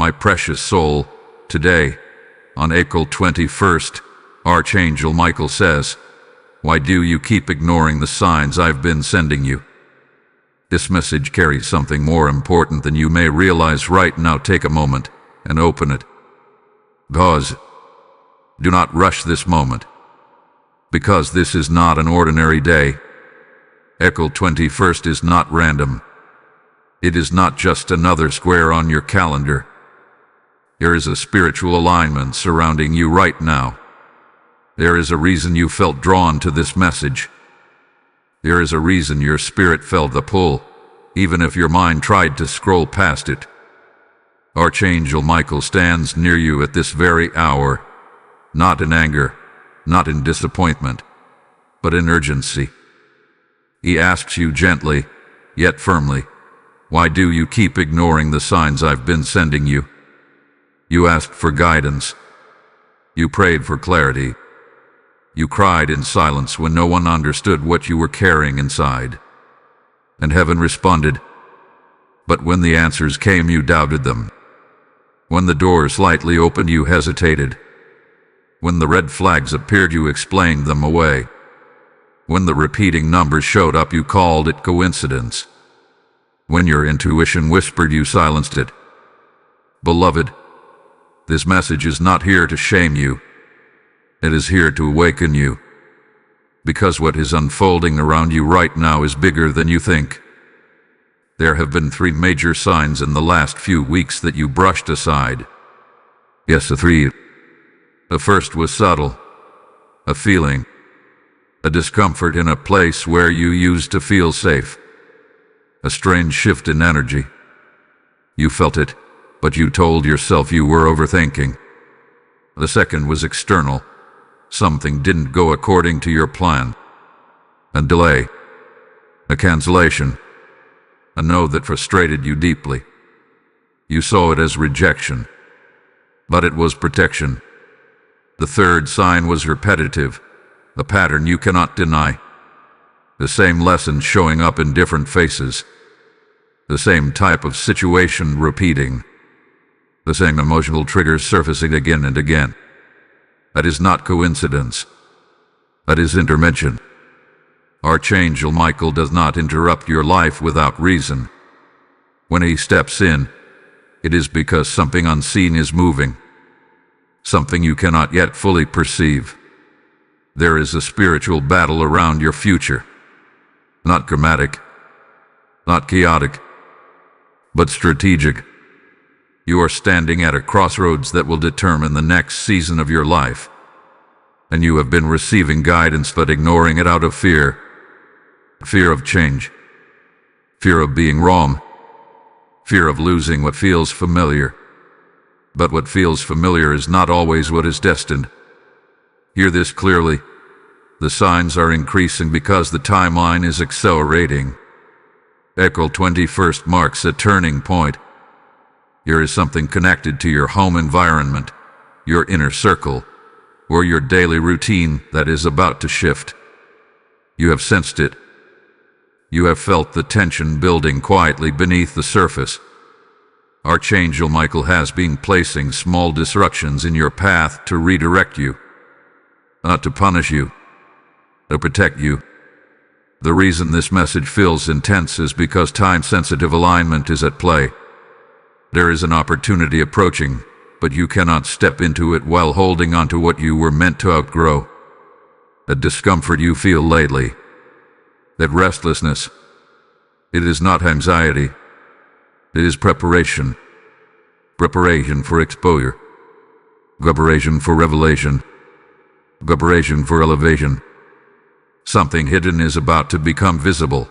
My precious soul, today, on April 21st, Archangel Michael says, "Why do you keep ignoring the signs I've been sending you?" This message carries something more important than you may realize right now. Take a moment and open it. Pause. Do not rush this moment, because this is not an ordinary day. April 21st is not random. It is not just another square on your calendar. There is a spiritual alignment surrounding you right now. There is a reason you felt drawn to this message. There is a reason your spirit felt the pull, even if your mind tried to scroll past it. Archangel Michael stands near you at this very hour, not in anger, not in disappointment, but in urgency. He asks you gently, yet firmly, "Why do you keep ignoring the signs I've been sending you?" You asked for guidance. You prayed for clarity. You cried in silence when no one understood what you were carrying inside. And heaven responded. But when the answers came, you doubted them. When the doors slightly opened, you hesitated. When the red flags appeared, you explained them away. When the repeating numbers showed up, you called it coincidence. When your intuition whispered, you silenced it. Beloved, this message is not here to shame you. It is here to awaken you. Because what is unfolding around you right now is bigger than you think. There have been 3 major signs in the last few weeks that you brushed aside. Yes, the 3. The first was subtle. A feeling. A discomfort in a place where you used to feel safe. A strange shift in energy. You felt it, but you told yourself you were overthinking. The second was external. Something didn't go according to your plan. A delay. A cancellation. A no that frustrated you deeply. You saw it as rejection, but it was protection. The third sign was repetitive, a pattern you cannot deny. The same lesson showing up in different faces. The same type of situation repeating. The same emotional triggers surfacing again and again. That is not coincidence. That is intervention. Archangel Michael does not interrupt your life without reason. When he steps in, it is because something unseen is moving. Something you cannot yet fully perceive. There is a spiritual battle around your future. Not dramatic, not chaotic, but strategic. You are standing at a crossroads that will determine the next season of your life. And you have been receiving guidance but ignoring it out of fear. Fear of change. Fear of being wrong. Fear of losing what feels familiar. But what feels familiar is not always what is destined. Hear this clearly. The signs are increasing because the timeline is accelerating. April 21st marks a turning point. Here is something connected to your home environment, your inner circle, or your daily routine that is about to shift. You have sensed it. You have felt the tension building quietly beneath the surface. Archangel Michael has been placing small disruptions in your path to redirect you, not to punish you, to protect you. The reason this message feels intense is because time-sensitive alignment is at play. There is an opportunity approaching, but you cannot step into it while holding on to what you were meant to outgrow. That discomfort you feel lately, that restlessness, it is not anxiety. It is preparation. Preparation for exposure. Preparation for revelation. Preparation for elevation. Something hidden is about to become visible.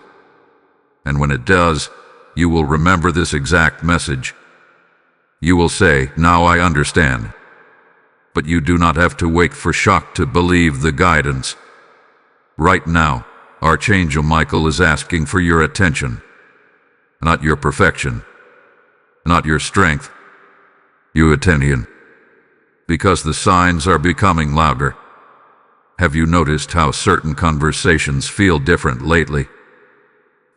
And when it does, you will remember this exact message. You will say, "Now I understand." But you do not have to wait for shock to believe the guidance. Right now, Archangel Michael is asking for your attention. Not your perfection. Not your strength. Your attention. Because the signs are becoming louder. Have you noticed how certain conversations feel different lately?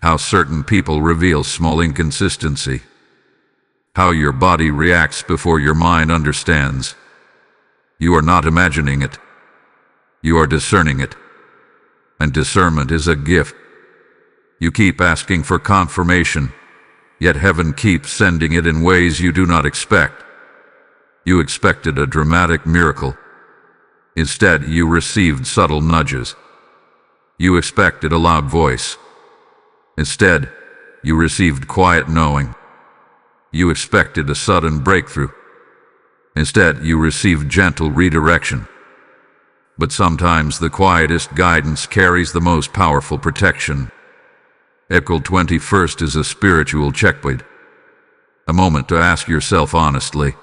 How certain people reveal small inconsistency? how your body reacts before your mind understands. You are not imagining it. You are discerning it. And discernment is a gift. You keep asking for confirmation, yet heaven keeps sending it in ways you do not expect. You expected a dramatic miracle. Instead, you received subtle nudges. You expected a loud voice. Instead, you received quiet knowing. You expected a sudden breakthrough. Instead, you received gentle redirection. But sometimes the quietest guidance carries the most powerful protection. April 21st is a spiritual checkpoint. A moment to ask yourself honestly,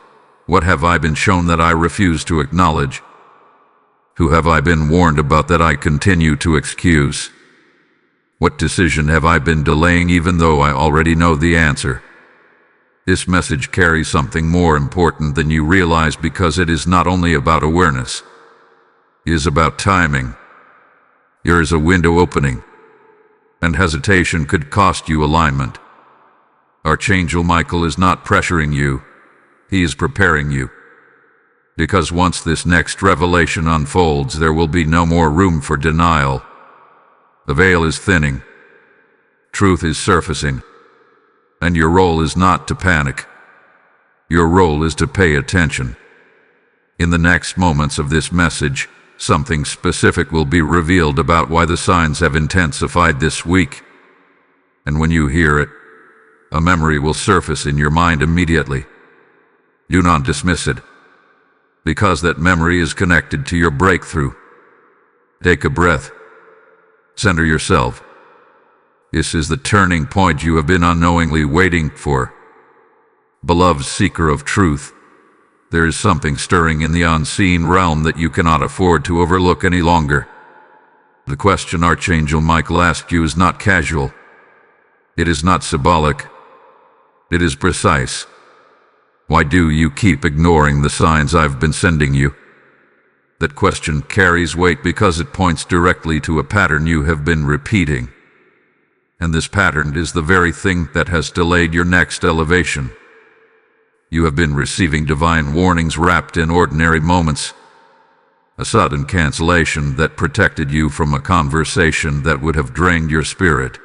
what have I been shown that I refuse to acknowledge? Who have I been warned about that I continue to excuse? What decision have I been delaying even though I already know the answer? This message carries something more important than you realize because it is not only about awareness. It is about timing. There is a window opening, and hesitation could cost you alignment. Archangel Michael is not pressuring you. He is preparing you. Because once this next revelation unfolds, there will be no more room for denial. The veil is thinning. Truth is surfacing. And your role is not to panic. Your role is to pay attention. In the next moments of this message, something specific will be revealed about why the signs have intensified this week. And when you hear it, a memory will surface in your mind immediately. Do not dismiss it, because that memory is connected to your breakthrough. Take a breath. Center yourself. This is the turning point you have been unknowingly waiting for. Beloved seeker of truth, there is something stirring in the unseen realm that you cannot afford to overlook any longer. The question Archangel Michael asked you is not casual. It is not symbolic. It is precise. Why do you keep ignoring the signs I've been sending you? That question carries weight because it points directly to a pattern you have been repeating. And this pattern is the very thing that has delayed your next elevation. You have been receiving divine warnings wrapped in ordinary moments. A sudden cancellation that protected you from a conversation that would have drained your spirit.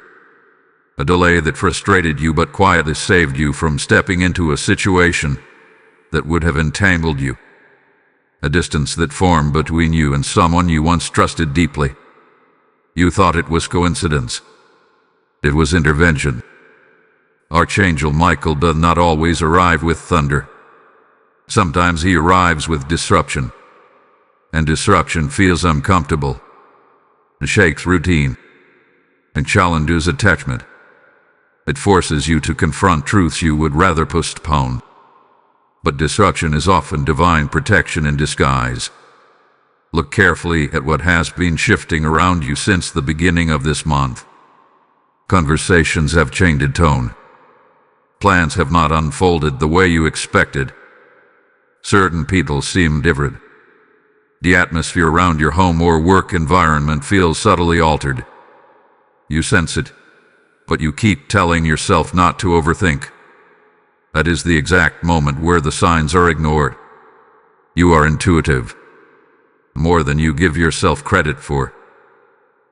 A delay that frustrated you but quietly saved you from stepping into a situation that would have entangled you. A distance that formed between you and someone you once trusted deeply. You thought it was coincidence. It was intervention. Archangel Michael does not always arrive with thunder. Sometimes he arrives with disruption. And disruption feels uncomfortable. It shakes routine. And challenges attachment. It forces you to confront truths you would rather postpone. But disruption is often divine protection in disguise. Look carefully at what has been shifting around you since the beginning of this month. Conversations have changed in tone. Plans have not unfolded the way you expected. Certain people seem different. The atmosphere around your home or work environment feels subtly altered. You sense it, but you keep telling yourself not to overthink. That is the exact moment where the signs are ignored. You are intuitive, more than you give yourself credit for.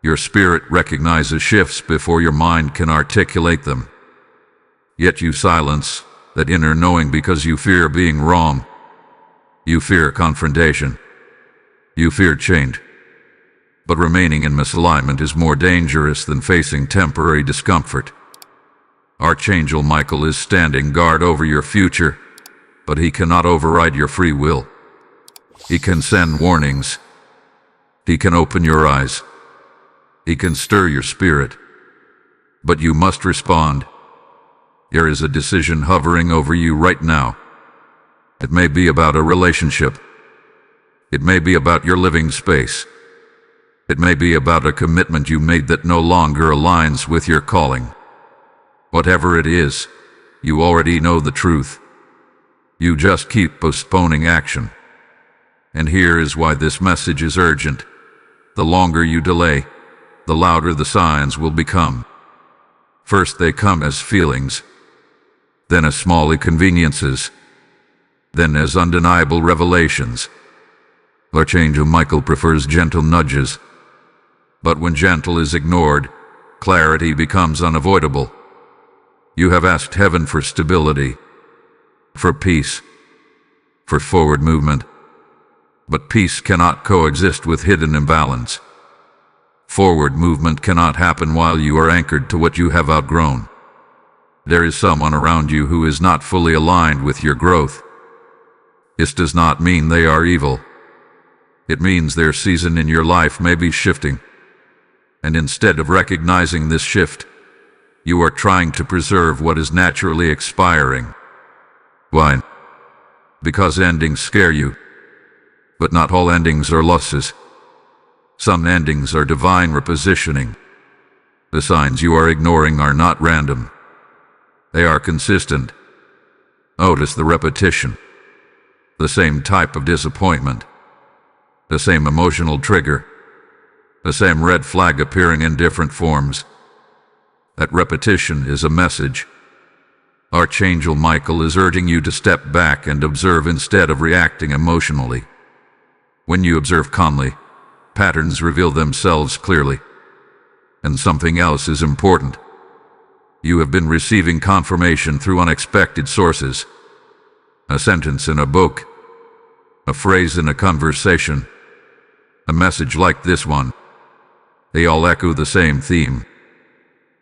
Your spirit recognizes shifts before your mind can articulate them. Yet you silence that inner knowing because you fear being wrong. You fear confrontation. You fear change. But remaining in misalignment is more dangerous than facing temporary discomfort. Archangel Michael is standing guard over your future, but he cannot override your free will. He can send warnings. He can open your eyes. He can stir your spirit. But you must respond. There is a decision hovering over you right now. It may be about a relationship. It may be about your living space. It may be about a commitment you made that no longer aligns with your calling. Whatever it is, you already know the truth. You just keep postponing action. And here is why this message is urgent. The longer you delay, the louder the signs will become. First they come as feelings. then as small inconveniences, then as undeniable revelations. Archangel Michael prefers gentle nudges, but when gentle is ignored, clarity becomes unavoidable. You have asked heaven for stability, for peace, for forward movement, but peace cannot coexist with hidden imbalance. Forward movement cannot happen while you are anchored to what you have outgrown. There is someone around you who is not fully aligned with your growth. This does not mean they are evil. It means their season in your life may be shifting. And instead of recognizing this shift, you are trying to preserve what is naturally expiring. Why? Because endings scare you. But not all endings are losses. Some endings are divine repositioning. The signs you are ignoring are not random. They are consistent. Notice the repetition. The same type of disappointment. The same emotional trigger. The same red flag appearing in different forms. That repetition is a message. Archangel Michael is urging you to step back and observe instead of reacting emotionally. When you observe calmly, patterns reveal themselves clearly. And something else is important. You have been receiving confirmation through unexpected sources. A sentence in a book, a phrase in a conversation, a message like this one. They all echo the same theme.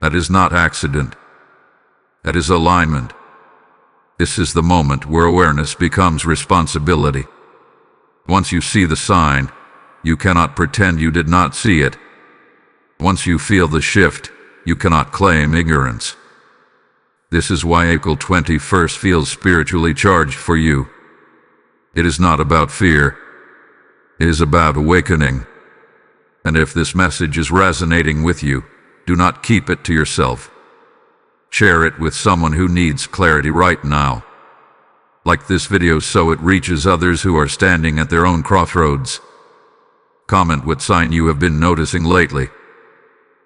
That is not accident. That is alignment. This is the moment where awareness becomes responsibility. Once you see the sign, you cannot pretend you did not see it. Once you feel the shift, you cannot claim ignorance. This is why April 21st feels spiritually charged for you. It is not about fear. It is about awakening. And if this message is resonating with you, do not keep it to yourself. Share it with someone who needs clarity right now. Like this video so it reaches others who are standing at their own crossroads. Comment what sign you have been noticing lately.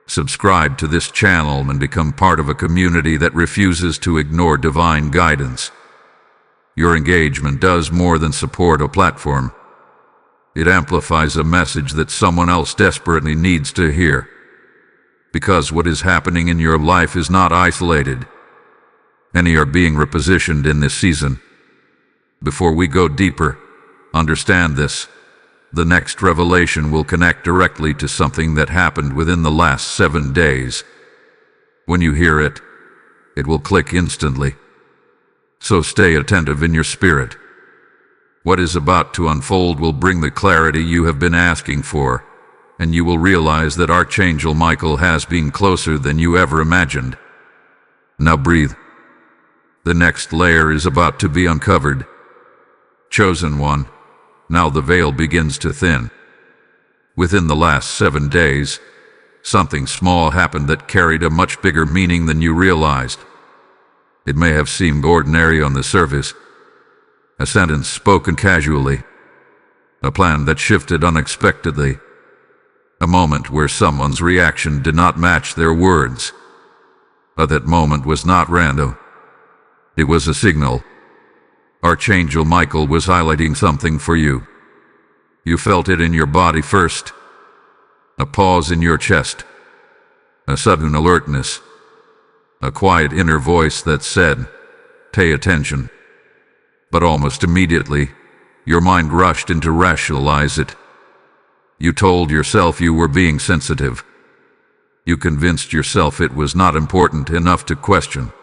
Subscribe to this channel and become part of a community that refuses to ignore divine guidance. Your engagement does more than support a platform. It amplifies a message that someone else desperately needs to hear. Because what is happening in your life is not isolated. Many are being repositioned in this season. Before we go deeper, understand this. The next revelation will connect directly to something that happened within the last 7 days. When you hear it, it will click instantly. So stay attentive in your spirit. What is about to unfold will bring the clarity you have been asking for, and you will realize that Archangel Michael has been closer than you ever imagined. Now breathe. The next layer is about to be uncovered. Chosen one. Now the veil begins to thin. Within the last 7 days, something small happened that carried a much bigger meaning than you realized. It may have seemed ordinary on the surface. A sentence spoken casually. A plan that shifted unexpectedly. A moment where someone's reaction did not match their words. But that moment was not random. It was a signal. Archangel Michael was highlighting something for you. You felt it in your body first. A pause in your chest. A sudden alertness. A quiet inner voice that said, "Pay attention." But almost immediately, your mind rushed in to rationalize it. You told yourself you were being sensitive. You convinced yourself it was not important enough to question.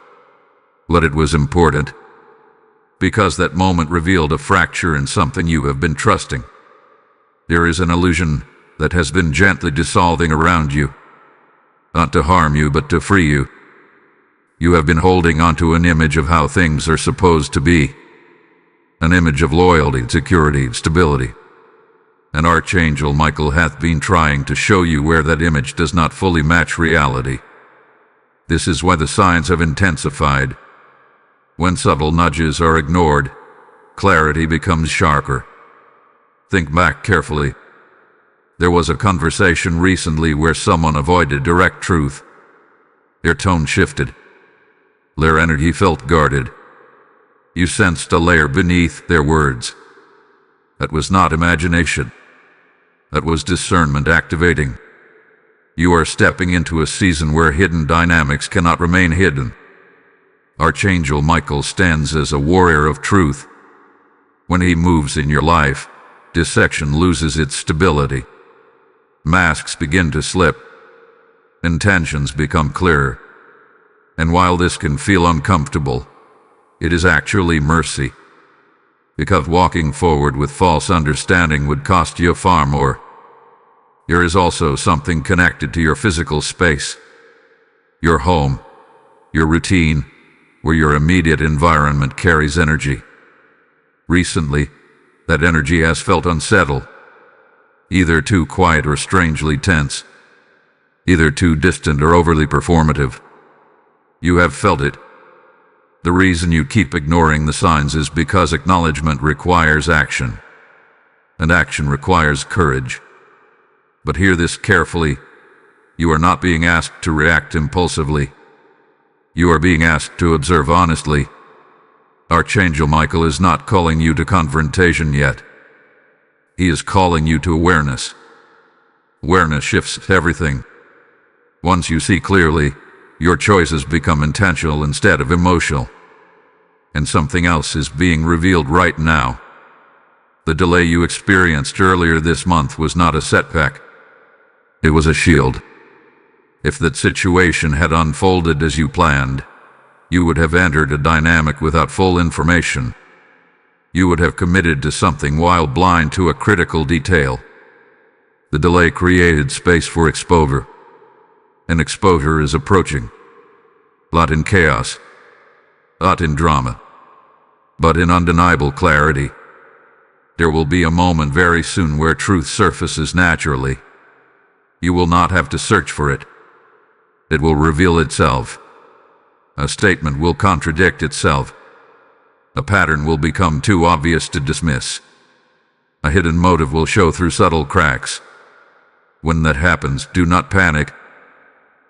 But it was important. Because that moment revealed a fracture in something you have been trusting. There is an illusion that has been gently dissolving around you. Not to harm you, but to free you. You have been holding onto an image of how things are supposed to be. An image of loyalty, security, stability. And Archangel Michael hath been trying to show you where that image does not fully match reality. This is why the signs have intensified. When subtle nudges are ignored, clarity becomes sharper. Think back carefully. There was a conversation recently where someone avoided direct truth. Their tone shifted. Their energy felt guarded. You sensed a layer beneath their words. That was not imagination. That was discernment activating. You are stepping into a season where hidden dynamics cannot remain hidden. Archangel Michael stands as a warrior of truth. When he moves in your life, dissection loses its stability. Masks begin to slip. Intentions become clearer. And while this can feel uncomfortable, it is actually mercy. Because walking forward with false understanding would cost you far more. There is also something connected to your physical space. Your home, your routine, where your immediate environment carries energy. Recently, that energy has felt unsettled. Either too quiet or strangely tense. Either too distant or overly performative. You have felt it. The reason you keep ignoring the signs is because acknowledgement requires action. And action requires courage. But hear this carefully. You are not being asked to react impulsively. You are being asked to observe honestly. Archangel Michael is not calling you to confrontation yet. He is calling you to awareness. Awareness shifts everything. Once you see clearly, your choices become intentional instead of emotional. And something else is being revealed right now. The delay you experienced earlier this month was not a setback. It was a shield. If that situation had unfolded as you planned, you would have entered a dynamic without full information. You would have committed to something while blind to a critical detail. The delay created space for exposure. And exposure is approaching. Not in chaos, not in drama, but in undeniable clarity. There will be a moment very soon where truth surfaces naturally. You will not have to search for it. It will reveal itself. A statement will contradict itself. A pattern will become too obvious to dismiss. A hidden motive will show through subtle cracks. When that happens, do not panic.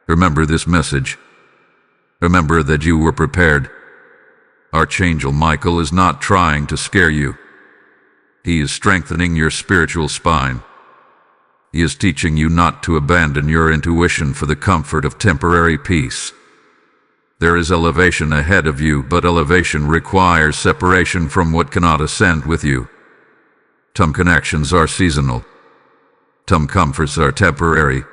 Remember this message. Remember that you were prepared. Archangel Michael is not trying to scare you. He is strengthening your spiritual spine. He is teaching you not to abandon your intuition for the comfort of temporary peace. There is elevation ahead of you, but elevation requires separation from what cannot ascend with you. Some connections are seasonal. Some comforts are temporary.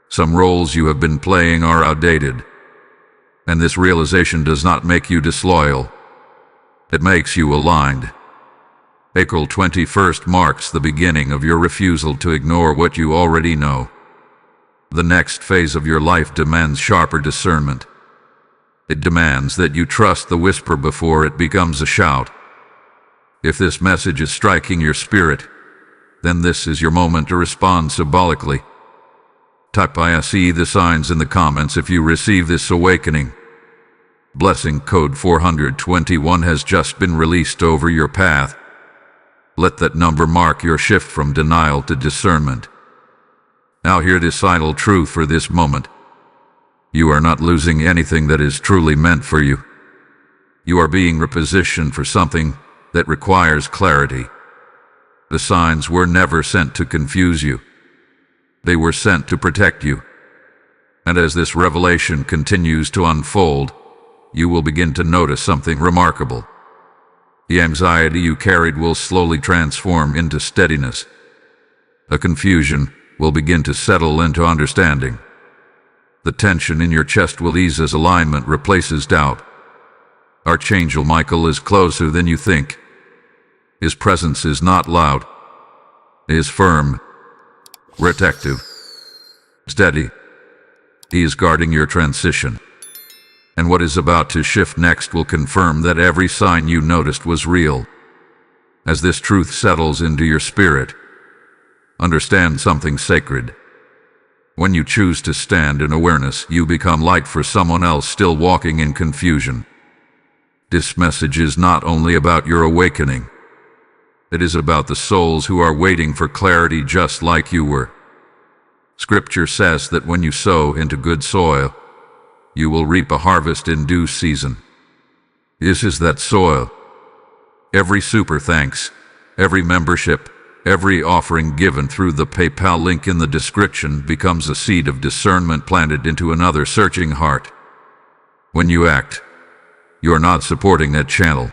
Some roles you have been playing are outdated. And this realization does not make you disloyal. It makes you aligned. April 21st marks the beginning of your refusal to ignore what you already know. The next phase of your life demands sharper discernment. It demands that you trust the whisper before it becomes a shout. If this message is striking your spirit, then this is your moment to respond symbolically. Type I see the signs in the comments if you receive this awakening. Blessing code 421 has just been released over your path. Let that number mark your shift from denial to discernment. Now hear this final truth for this moment. You are not losing anything that is truly meant for you. You are being repositioned for something that requires clarity. The signs were never sent to confuse you. They were sent to protect you. And as this revelation continues to unfold, you will begin to notice something remarkable. The anxiety you carried will slowly transform into steadiness. A confusion will begin to settle into understanding. The tension in your chest will ease as alignment replaces doubt. Archangel Michael is closer than you think. His presence is not loud. He is firm, protective, steady. He is guarding your transition. And what is about to shift next will confirm that every sign you noticed was real. As this truth settles into your spirit, understand something sacred. When you choose to stand in awareness, you become light for someone else still walking in confusion. This message is not only about your awakening. It is about the souls who are waiting for clarity just like you were. Scripture says that when you sow into good soil, you will reap a harvest in due season. This is that soil. Every super thanks, every membership, every offering given through the PayPal link in the description becomes a seed of discernment planted into another searching heart. When you act, you are not supporting that channel.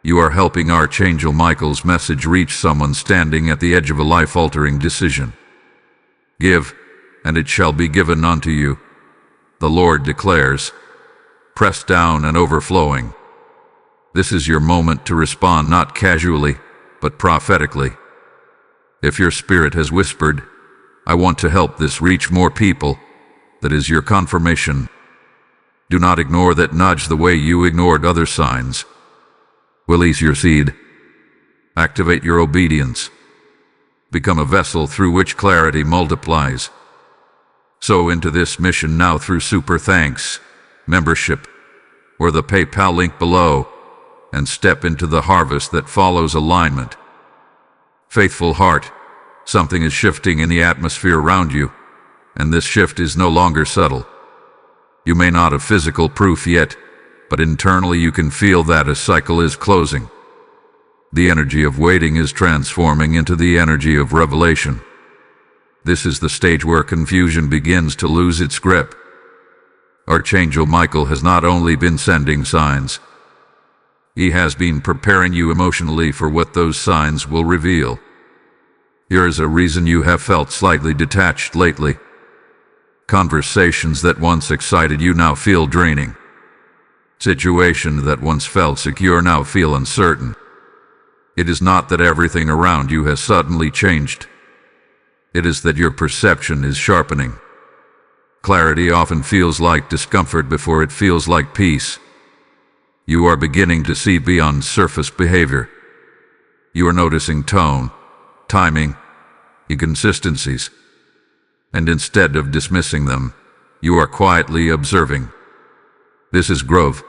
You are helping Archangel Michael's message reach someone standing at the edge of a life-altering decision. Give, and it shall be given unto you, the Lord declares, pressed down and overflowing. This is your moment to respond not casually, but prophetically. If your spirit has whispered, I want to help this reach more people, that is your confirmation. Do not ignore that nudge the way you ignored other signs. Release your seed. Activate your obedience. Become a vessel through which clarity multiplies. Sow into this mission now through super thanks, membership, or the PayPal link below, and step into the harvest that follows alignment. Faithful heart, something is shifting in the atmosphere around you, and this shift is no longer subtle. You may not have physical proof yet, but internally you can feel that a cycle is closing. The energy of waiting is transforming into the energy of revelation. This is the stage where confusion begins to lose its grip. Archangel Michael has not only been sending signs, he has been preparing you emotionally for what those signs will reveal. Here is a reason you have felt slightly detached lately. Conversations that once excited you now feel draining. Situations that once felt secure now feel uncertain. It is not that everything around you has suddenly changed. It is that your perception is sharpening. Clarity often feels like discomfort before it feels like peace. You are beginning to see beyond surface behavior. You are noticing tone, timing, inconsistencies. And instead of dismissing them, you are quietly observing. This is growth.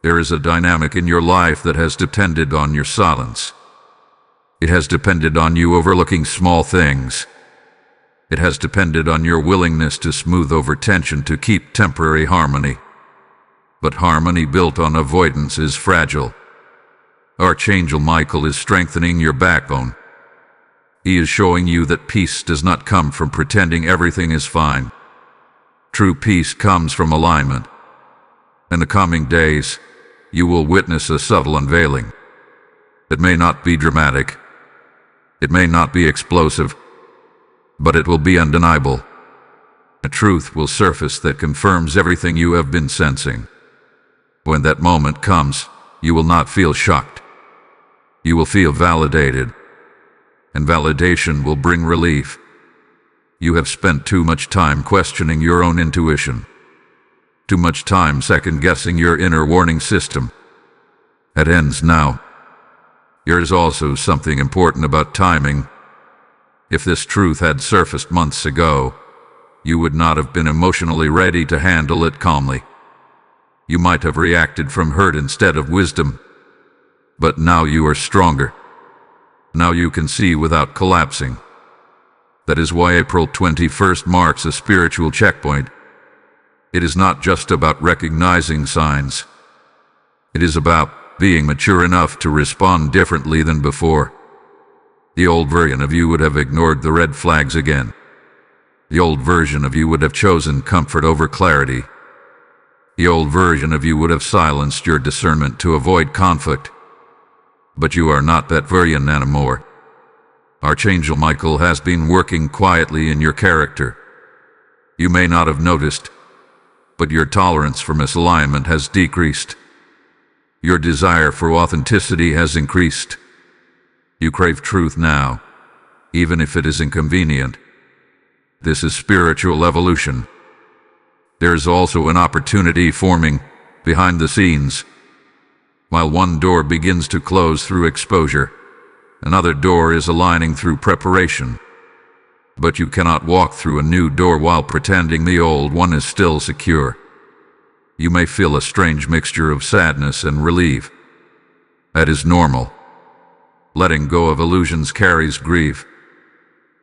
There is a dynamic in your life that has depended on your silence. It has depended on you overlooking small things. It has depended on your willingness to smooth over tension to keep temporary harmony. But harmony built on avoidance is fragile. Archangel Michael is strengthening your backbone. He is showing you that peace does not come from pretending everything is fine. True peace comes from alignment. In the coming days, you will witness a subtle unveiling. It may not be dramatic. It may not be explosive. But it will be undeniable. A truth will surface that confirms everything you have been sensing. When that moment comes, you will not feel shocked. You will feel validated. And validation will bring relief. You have spent too much time questioning your own intuition. Too much time second-guessing your inner warning system. It ends now. There is also something important about timing. If this truth had surfaced months ago, you would not have been emotionally ready to handle it calmly. You might have reacted from hurt instead of wisdom. But now you are stronger. Now you can see without collapsing. That is why April 21st marks a spiritual checkpoint. It is not just about recognizing signs. It is about being mature enough to respond differently than before. The old version of you would have ignored the red flags again. The old version of you would have chosen comfort over clarity. The old version of you would have silenced your discernment to avoid conflict. But you are not that version anymore. Archangel Michael has been working quietly in your character. You may not have noticed, but your tolerance for misalignment has decreased. Your desire for authenticity has increased. You crave truth now, even if it is inconvenient. This is spiritual evolution. There is also an opportunity forming behind the scenes. While one door begins to close through exposure, another door is aligning through preparation. But you cannot walk through a new door while pretending the old one is still secure. You may feel a strange mixture of sadness and relief. That is normal. Letting go of illusions carries grief,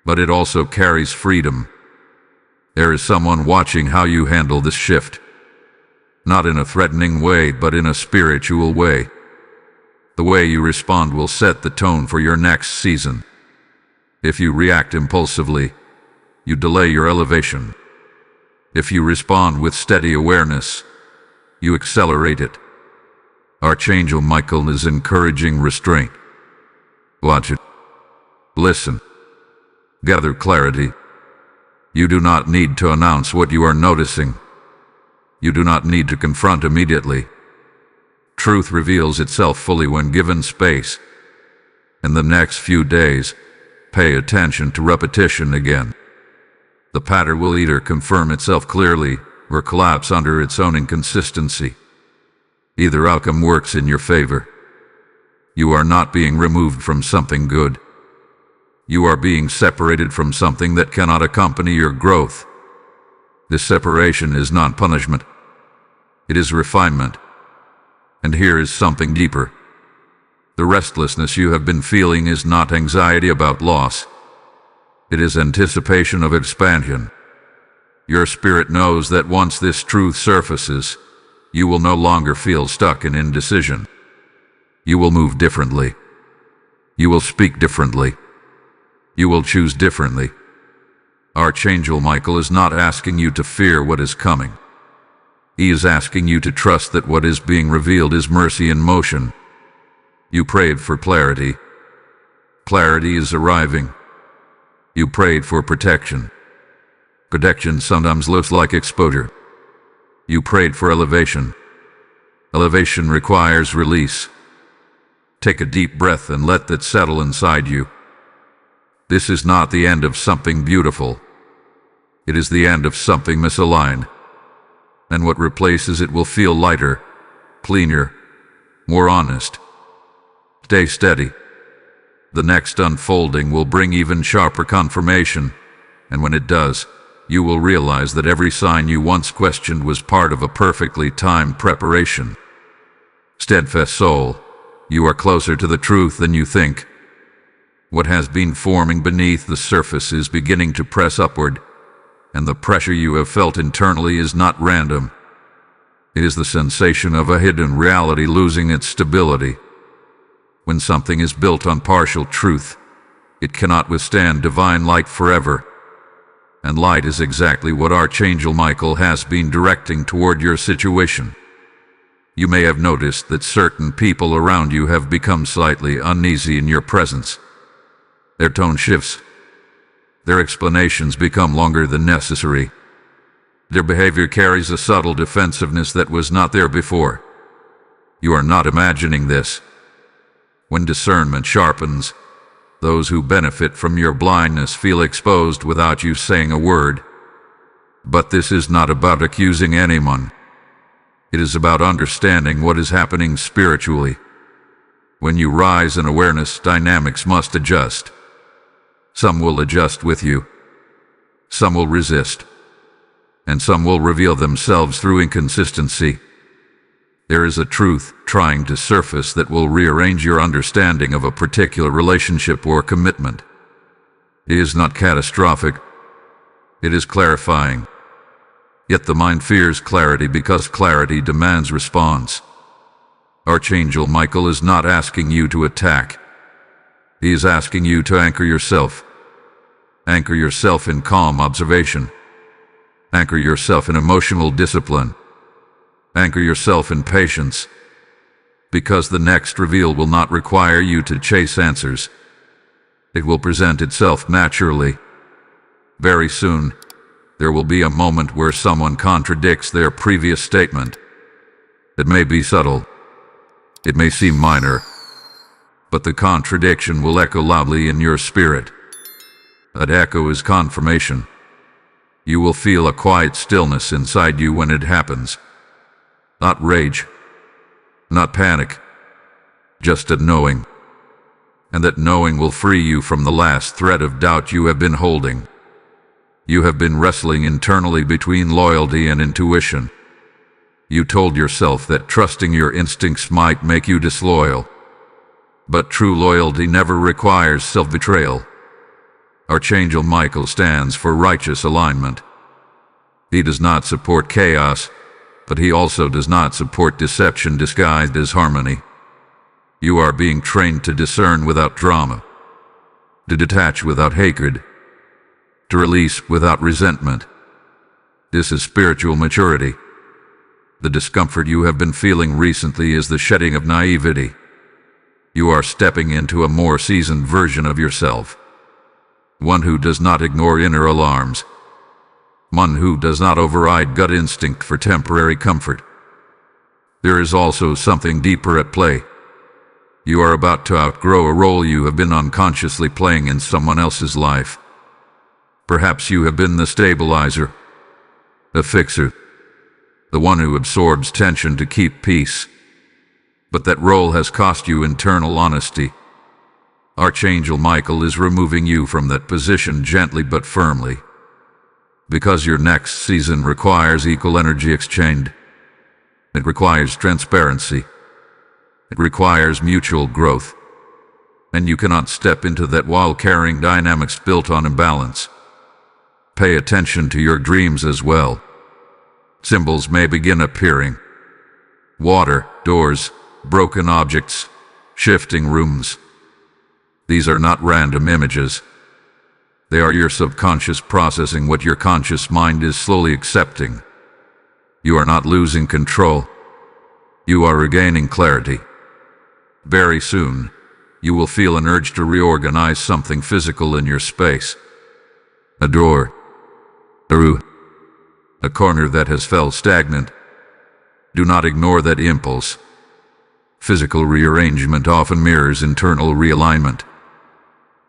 but it also carries freedom. There is someone watching how you handle this shift. Not in a threatening way, but in a spiritual way. The way you respond will set the tone for your next season. If you react impulsively, you delay your elevation. If you respond with steady awareness, you accelerate it. Archangel Michael is encouraging restraint. Watch it. Listen. Gather clarity. You do not need to announce what you are noticing. You do not need to confront immediately. Truth reveals itself fully when given space. In the next few days, pay attention to repetition again. The pattern will either confirm itself clearly or collapse under its own inconsistency. Either outcome works in your favor. You are not being removed from something good. You are being separated from something that cannot accompany your growth. This separation is not punishment. It is refinement. And here is something deeper. The restlessness you have been feeling is not anxiety about loss. It is anticipation of expansion. Your spirit knows that once this truth surfaces, you will no longer feel stuck in indecision. You will move differently. You will speak differently. You will choose differently. Archangel Michael is not asking you to fear what is coming. He is asking you to trust that what is being revealed is mercy in motion. You prayed for clarity. Clarity is arriving. You prayed for protection. Protection sometimes looks like exposure. You prayed for elevation. Elevation requires release. Take a deep breath and let that settle inside you. This is not the end of something beautiful. It is the end of something misaligned. And what replaces it will feel lighter, cleaner, more honest. Stay steady. The next unfolding will bring even sharper confirmation, and when it does, you will realize that every sign you once questioned was part of a perfectly timed preparation. Steadfast soul, you are closer to the truth than you think. What has been forming beneath the surface is beginning to press upward, and the pressure you have felt internally is not random. It is the sensation of a hidden reality losing its stability. When something is built on partial truth, it cannot withstand divine light forever. And light is exactly what Archangel Michael has been directing toward your situation. You may have noticed that certain people around you have become slightly uneasy in your presence. Their tone shifts. Their explanations become longer than necessary. Their behavior carries a subtle defensiveness that was not there before. You are not imagining this. When discernment sharpens, those who benefit from your blindness feel exposed without you saying a word. But this is not about accusing anyone. It is about understanding what is happening spiritually. When you rise in awareness, dynamics must adjust. Some will adjust with you. Some will resist. And some will reveal themselves through inconsistency. There is a truth trying to surface that will rearrange your understanding of a particular relationship or commitment. It is not catastrophic. It is clarifying. Yet the mind fears clarity because clarity demands response. Archangel Michael is not asking you to attack. He is asking you to anchor yourself. Anchor yourself in calm observation. Anchor yourself in emotional discipline. Anchor yourself in patience. Because the next reveal will not require you to chase answers. It will present itself naturally. Very soon, there will be a moment where someone contradicts their previous statement. It may be subtle. It may seem minor. But the contradiction will echo loudly in your spirit. That echo is confirmation. You will feel a quiet stillness inside you when it happens. Not rage. Not panic. Just a knowing. And that knowing will free you from the last thread of doubt you have been holding. You have been wrestling internally between loyalty and intuition. You told yourself that trusting your instincts might make you disloyal. But true loyalty never requires self-betrayal. Archangel Michael stands for righteous alignment. He does not support chaos, but he also does not support deception disguised as harmony. You are being trained to discern without drama, to detach without hatred, to release without resentment. This is spiritual maturity. The discomfort you have been feeling recently is the shedding of naivety. You are stepping into a more seasoned version of yourself, one who does not ignore inner alarms, one who does not override gut instinct for temporary comfort. There is also something deeper at play. You are about to outgrow a role you have been unconsciously playing in someone else's life. Perhaps you have been the stabilizer, the fixer, the one who absorbs tension to keep peace. But that role has cost you internal honesty. Archangel Michael is removing you from that position gently but firmly, because your next season requires equal energy exchange. It requires transparency. It requires mutual growth. And you cannot step into that while carrying dynamics built on imbalance. Pay attention to your dreams as well. Symbols may begin appearing. Water, doors, broken objects, shifting rooms. These are not random images. They are your subconscious processing what your conscious mind is slowly accepting. You are not losing control. You are regaining clarity. Very soon, you will feel an urge to reorganize something physical in your space. A drawer, a room, a corner that has felt stagnant. Do not ignore that impulse. Physical rearrangement often mirrors internal realignment.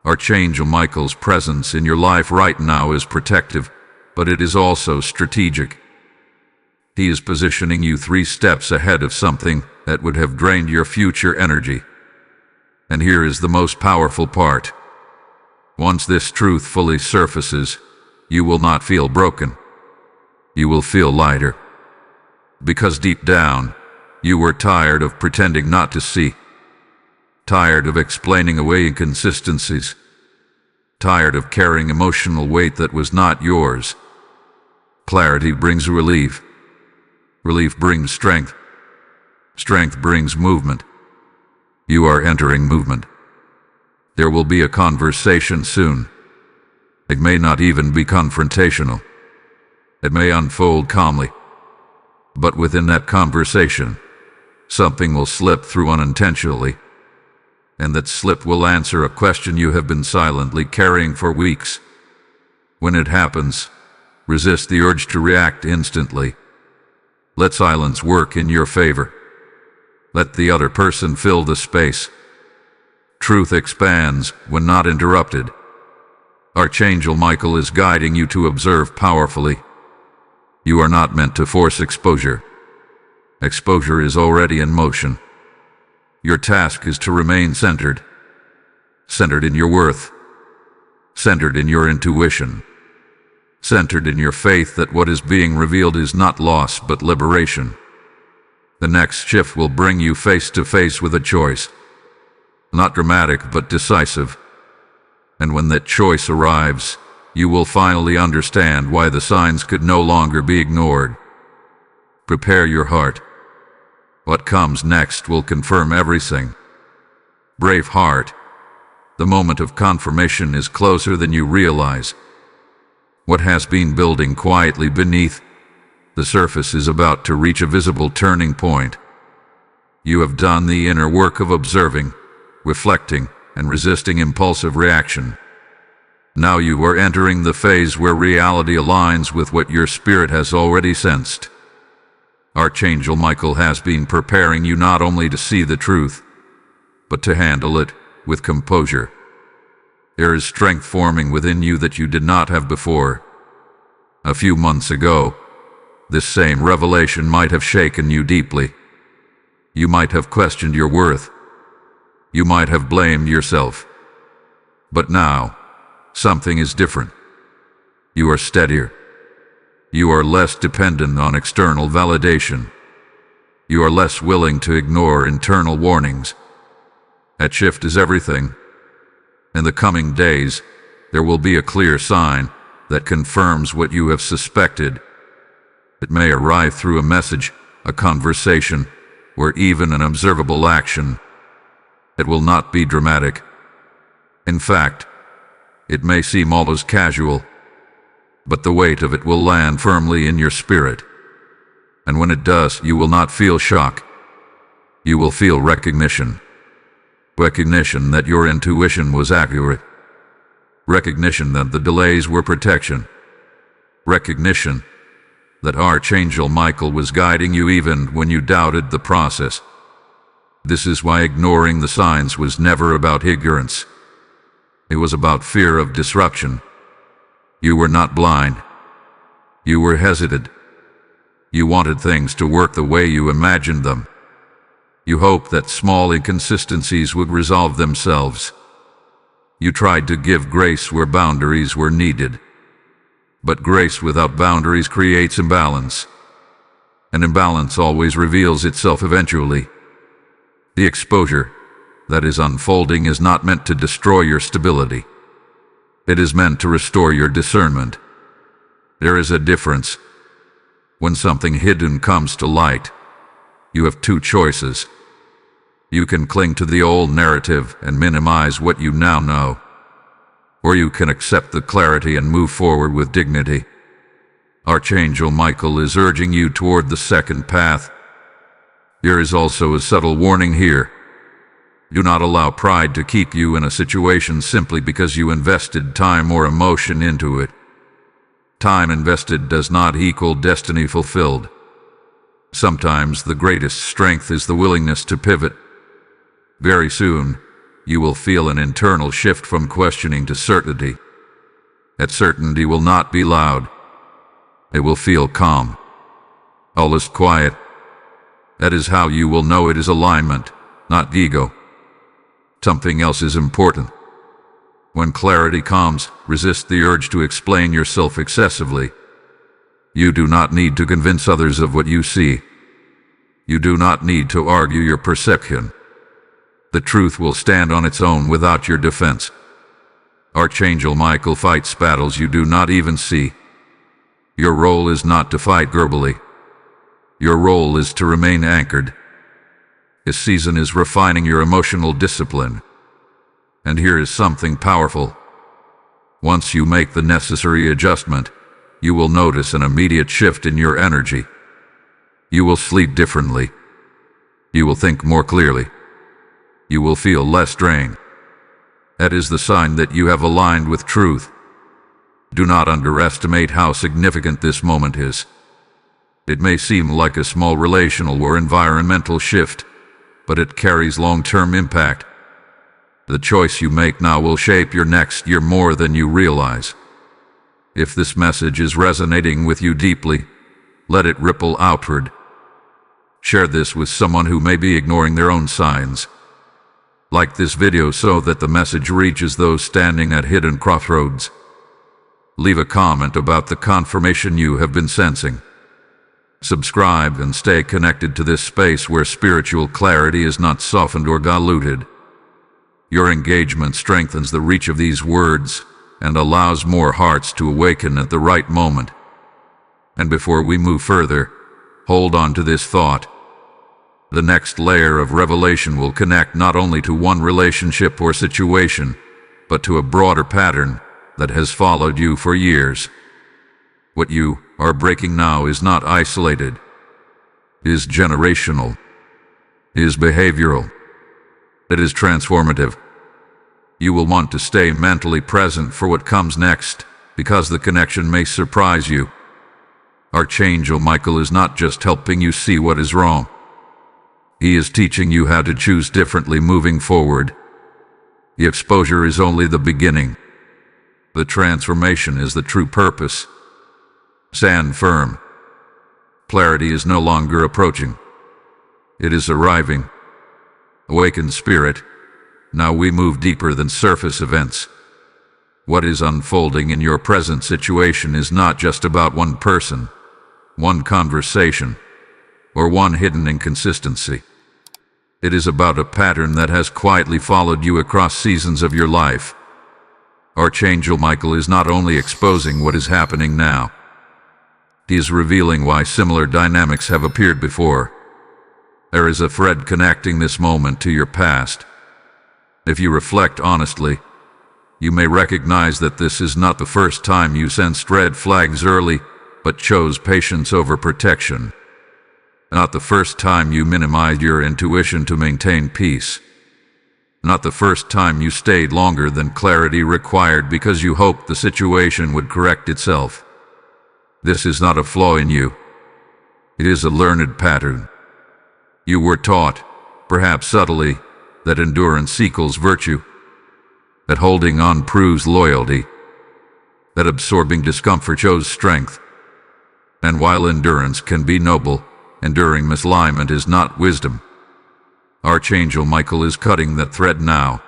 Archangel Michael's presence in your life right now is protective, but it is also strategic. He is positioning you 3 steps ahead of something that would have drained your future energy. And here is the most powerful part. Once this truth fully surfaces, you will not feel broken. You will feel lighter. Because deep down, you were tired of pretending not to see. Tired of explaining away inconsistencies. Tired of carrying emotional weight that was not yours. Clarity brings relief. Relief brings strength. Strength brings movement. You are entering movement. There will be a conversation soon. It may not even be confrontational. It may unfold calmly. But within that conversation, something will slip through unintentionally. And that slip will answer a question you have been silently carrying for weeks. When it happens, resist the urge to react instantly. Let silence work in your favor. Let the other person fill the space. Truth expands when not interrupted. Archangel Michael is guiding you to observe powerfully. You are not meant to force exposure. Exposure is already in motion. Your task is to remain centered. Centered in your worth. Centered in your intuition. Centered in your faith that what is being revealed is not loss but liberation. The next shift will bring you face to face with a choice. Not dramatic but decisive. And when that choice arrives, you will finally understand why the signs could no longer be ignored. Prepare your heart. What comes next will confirm everything. Brave heart. The moment of confirmation is closer than you realize. What has been building quietly beneath the surface is about to reach a visible turning point. You have done the inner work of observing, reflecting, and resisting impulsive reaction. Now you are entering the phase where reality aligns with what your spirit has already sensed. Archangel Michael has been preparing you not only to see the truth, but to handle it with composure. There is strength forming within you that you did not have before. A few months ago, this same revelation might have shaken you deeply. You might have questioned your worth. You might have blamed yourself. But now, something is different. You are steadier. You are less dependent on external validation. You are less willing to ignore internal warnings. That shift is everything. In the coming days, there will be a clear sign that confirms what you have suspected. It may arrive through a message, a conversation, or even an observable action. It will not be dramatic. In fact, it may seem almost casual, but the weight of it will land firmly in your spirit. And when it does, you will not feel shock. You will feel recognition. Recognition that your intuition was accurate. Recognition that the delays were protection. Recognition that Archangel Michael was guiding you even when you doubted the process. This is why ignoring the signs was never about ignorance. It was about fear of disruption. You were not blind. You were hesitant. You wanted things to work the way you imagined them. You hoped that small inconsistencies would resolve themselves. You tried to give grace where boundaries were needed. But grace without boundaries creates imbalance. And imbalance always reveals itself eventually. The exposure that is unfolding is not meant to destroy your stability. It is meant to restore your discernment. There is a difference. When something hidden comes to light, you have two choices. You can cling to the old narrative and minimize what you now know, or you can accept the clarity and move forward with dignity. Archangel Michael is urging you toward the second path. There is also a subtle warning here. Do not allow pride to keep you in a situation simply because you invested time or emotion into it. Time invested does not equal destiny fulfilled. Sometimes the greatest strength is the willingness to pivot. Very soon, you will feel an internal shift from questioning to certainty. That certainty will not be loud. It will feel calm, almost quiet. That is how you will know it is alignment, not ego. Something else is important. When clarity comes, resist the urge to explain yourself excessively. You do not need to convince others of what you see. You do not need to argue your perception. The truth will stand on its own without your defense. Archangel Michael fights battles you do not even see. Your role is not to fight verbally. Your role is to remain anchored. This season is refining your emotional discipline. And here is something powerful. Once you make the necessary adjustment, you will notice an immediate shift in your energy. You will sleep differently. You will think more clearly. You will feel less drained. That is the sign that you have aligned with truth. Do not underestimate how significant this moment is. It may seem like a small relational or environmental shift, but it carries long-term impact. The choice you make now will shape your next year more than you realize. If this message is resonating with you deeply, let it ripple outward. Share this with someone who may be ignoring their own signs. Like this video so that the message reaches those standing at hidden crossroads. Leave a comment about the confirmation you have been sensing. Subscribe and stay connected to this space where spiritual clarity is not softened or diluted. Your engagement strengthens the reach of these words and allows more hearts to awaken at the right moment. And before we move further, hold on to this thought. The next layer of revelation will connect not only to one relationship or situation, but to a broader pattern that has followed you for years. What you are breaking now is not isolated, is generational, is behavioral. It is transformative. You will want to stay mentally present for what comes next, because the connection may surprise you. Archangel Michael is not just helping you see what is wrong. He is teaching you how to choose differently moving forward. The exposure is only the beginning. The transformation is the true purpose. Stand firm. Clarity is no longer approaching. It is arriving. Awakened spirit, now we move deeper than surface events. What is unfolding in your present situation is not just about one person, one conversation, or one hidden inconsistency. It is about a pattern that has quietly followed you across seasons of your life. Archangel Michael is not only exposing what is happening now, He is revealing why similar dynamics have appeared before. There is a thread connecting this moment to your past. If you reflect honestly, you may recognize that this is not the first time you sensed red flags early, but chose patience over protection. Not the first time you minimized your intuition to maintain peace. Not the first time you stayed longer than clarity required because you hoped the situation would correct itself. This is not a flaw in you. It is a learned pattern. You were taught, perhaps subtly, that endurance equals virtue, that holding on proves loyalty, that absorbing discomfort shows strength. And while endurance can be noble, enduring misalignment is not wisdom. Archangel Michael is cutting that thread now.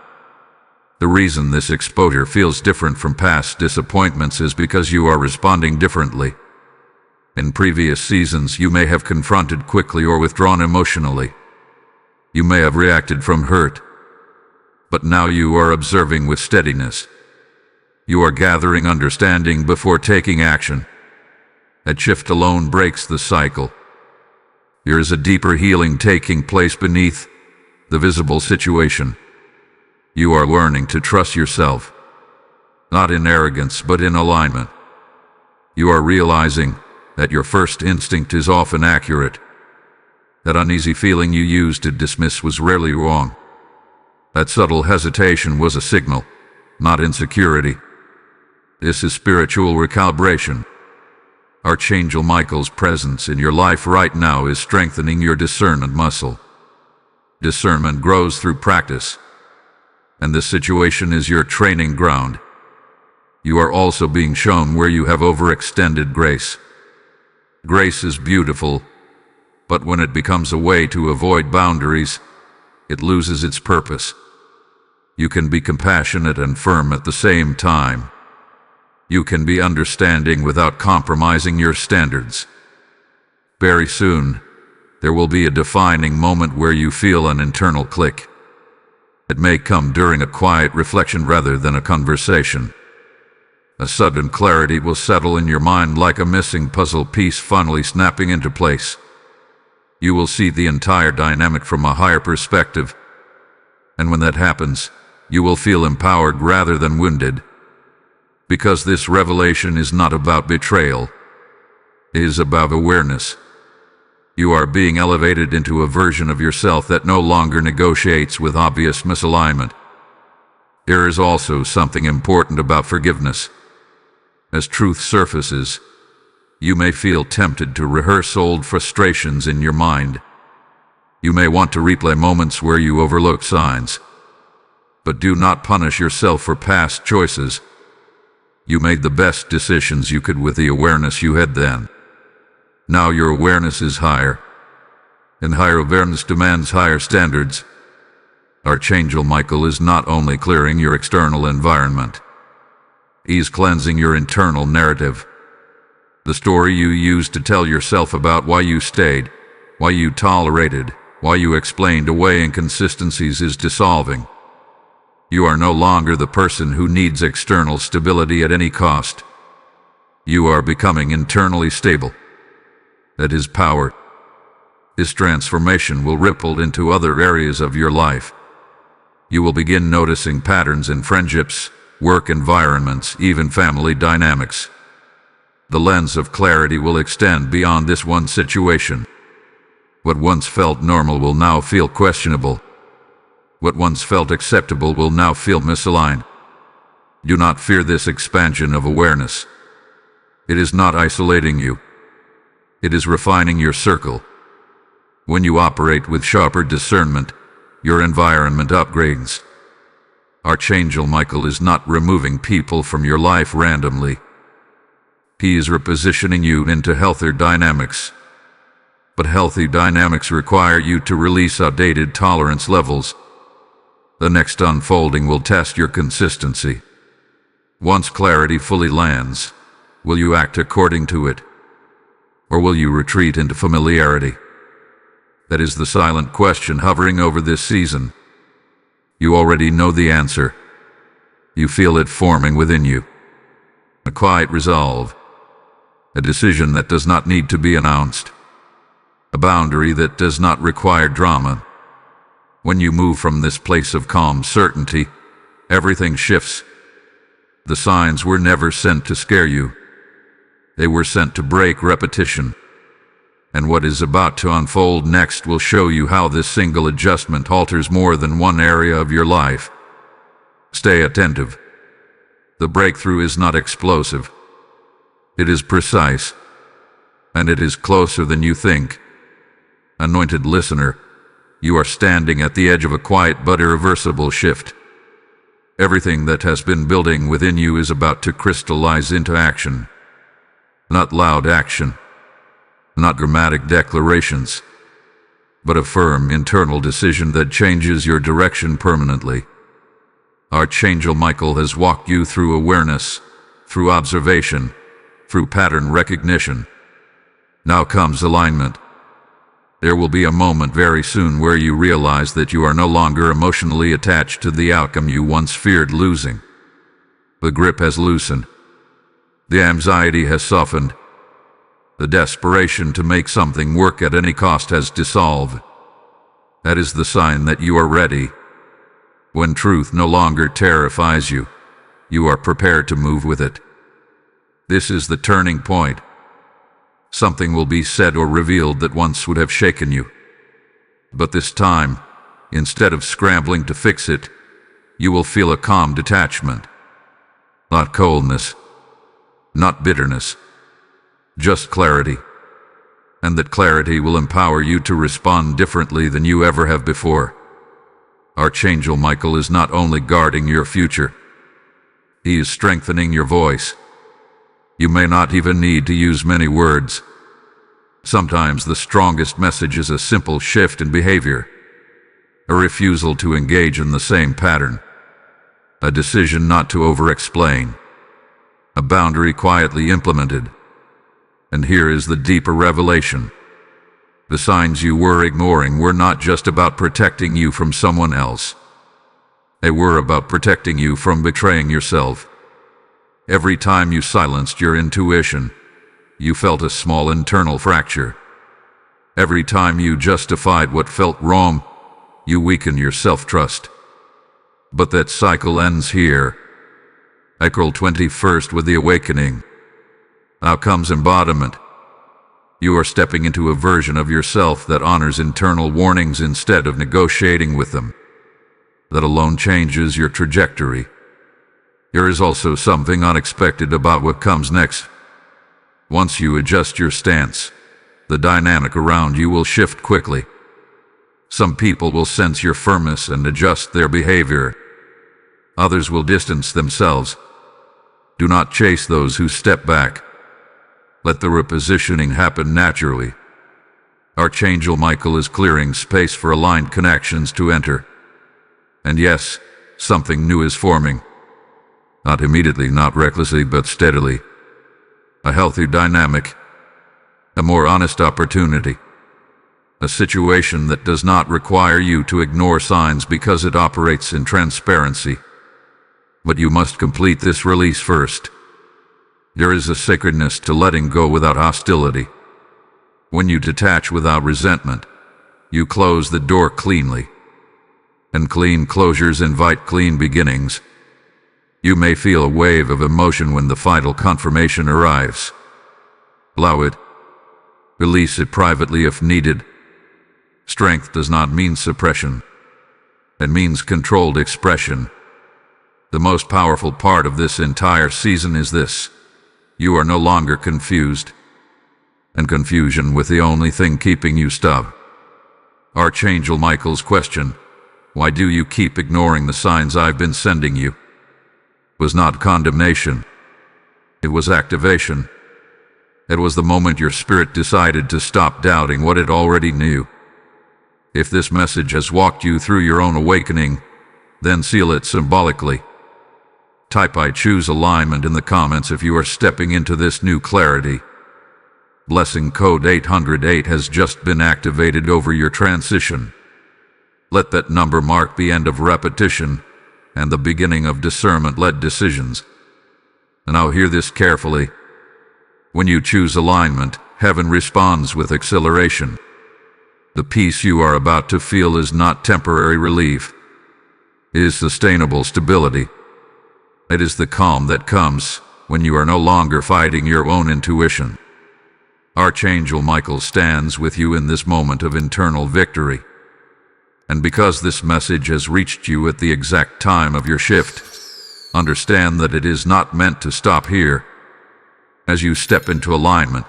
The reason this exposure feels different from past disappointments is because you are responding differently. In previous seasons, you may have confronted quickly or withdrawn emotionally. You may have reacted from hurt. But now you are observing with steadiness. You are gathering understanding before taking action. That shift alone breaks the cycle. There is a deeper healing taking place beneath the visible situation. You are learning to trust yourself, not in arrogance but in alignment. You are realizing that your first instinct is often accurate. That uneasy feeling you used to dismiss was rarely wrong. That subtle hesitation was a signal, not insecurity. This is spiritual recalibration. Archangel Michael's presence in your life right now is strengthening your discernment muscle. Discernment grows through practice, and this situation is your training ground. You are also being shown where you have overextended grace. Grace is beautiful, but when it becomes a way to avoid boundaries, it loses its purpose. You can be compassionate and firm at the same time. You can be understanding without compromising your standards. Very soon, there will be a defining moment where you feel an internal click. It may come during a quiet reflection rather than a conversation. A sudden clarity will settle in your mind like a missing puzzle piece finally snapping into place. You will see the entire dynamic from a higher perspective. And when that happens, you will feel empowered rather than wounded. Because this revelation is not about betrayal. It is about awareness. You are being elevated into a version of yourself that no longer negotiates with obvious misalignment. There is also something important about forgiveness. As truth surfaces, you may feel tempted to rehearse old frustrations in your mind. You may want to replay moments where you overlook signs. But do not punish yourself for past choices. You made the best decisions you could with the awareness you had then. Now your awareness is higher, and higher awareness demands higher standards. Archangel Michael is not only clearing your external environment, he's cleansing your internal narrative. The story you used to tell yourself about why you stayed, why you tolerated, why you explained away inconsistencies is dissolving. You are no longer the person who needs external stability at any cost. You are becoming internally stable. That is power. This transformation will ripple into other areas of your life. You will begin noticing patterns in friendships, work environments, even family dynamics. The lens of clarity will extend beyond this one situation. What once felt normal will now feel questionable. What once felt acceptable will now feel misaligned. Do not fear this expansion of awareness. It is not isolating you. It is refining your circle. When you operate with sharper discernment, your environment upgrades. Archangel Michael is not removing people from your life randomly. He is repositioning you into healthier dynamics. But healthy dynamics require you to release outdated tolerance levels. The next unfolding will test your consistency. Once clarity fully lands, will you act according to it? Or will you retreat into familiarity? That is the silent question hovering over this season. You already know the answer. You feel it forming within you. A quiet resolve. A decision that does not need to be announced. A boundary that does not require drama. When you move from this place of calm certainty, everything shifts. The signs were never sent to scare you. They were sent to break repetition. And what is about to unfold next will show you how this single adjustment alters more than one area of your life. Stay attentive. The breakthrough is not explosive. It is precise. And it is closer than you think. Anointed listener, you are standing at the edge of a quiet but irreversible shift. Everything that has been building within you is about to crystallize into action. Not loud action, not dramatic declarations, but a firm internal decision that changes your direction permanently. Archangel Michael has walked you through awareness, through observation, through pattern recognition. Now comes alignment. There will be a moment very soon where you realize that you are no longer emotionally attached to the outcome you once feared losing. The grip has loosened. The anxiety has softened. The desperation to make something work at any cost has dissolved. That is the sign that you are ready. When truth no longer terrifies you, you are prepared to move with it. This is the turning point. Something will be said or revealed that once would have shaken you. But this time, instead of scrambling to fix it, you will feel a calm detachment. Not coldness, not bitterness, just clarity. And that clarity will empower you to respond differently than you ever have before. Archangel Michael is not only guarding your future, he is strengthening your voice. You may not even need to use many words. Sometimes the strongest message is a simple shift in behavior, a refusal to engage in the same pattern, a decision not to over-explain, a boundary quietly implemented. And here is the deeper revelation. The signs you were ignoring were not just about protecting you from someone else. They were about protecting you from betraying yourself. Every time you silenced your intuition, you felt a small internal fracture. Every time you justified what felt wrong, you weakened your self-trust. But that cycle ends here. April 21st with the awakening. Now comes embodiment. You are stepping into a version of yourself that honors internal warnings instead of negotiating with them. That alone changes your trajectory. There is also something unexpected about what comes next. Once you adjust your stance, the dynamic around you will shift quickly. Some people will sense your firmness and adjust their behavior. Others will distance themselves. Do not chase those who step back. Let the repositioning happen naturally. Archangel Michael is clearing space for aligned connections to enter. And yes, something new is forming. Not immediately, not recklessly, but steadily. A healthy dynamic. A more honest opportunity. A situation that does not require you to ignore signs because it operates in transparency. But you must complete this release first. There is a sacredness to letting go without hostility. When you detach without resentment, you close the door cleanly. And clean closures invite clean beginnings. You may feel a wave of emotion when the final confirmation arrives. Allow it. Release it privately if needed. Strength does not mean suppression. It means controlled expression. The most powerful part of this entire season is this. You are no longer confused. And confusion was the only thing keeping you stuck. Archangel Michael's question, why do you keep ignoring the signs I've been sending you? Was not condemnation. It was activation. It was the moment your spirit decided to stop doubting what it already knew. If this message has walked you through your own awakening, then seal it symbolically. Type I choose alignment in the comments if you are stepping into this new clarity. Blessing code 808 has just been activated over your transition. Let that number mark the end of repetition and the beginning of discernment-led decisions. And now hear this carefully. When you choose alignment, heaven responds with acceleration. The peace you are about to feel is not temporary relief. It is sustainable stability. It is the calm that comes when you are no longer fighting your own intuition. Archangel Michael stands with you in this moment of internal victory. And because this message has reached you at the exact time of your shift, understand that it is not meant to stop here. As you step into alignment,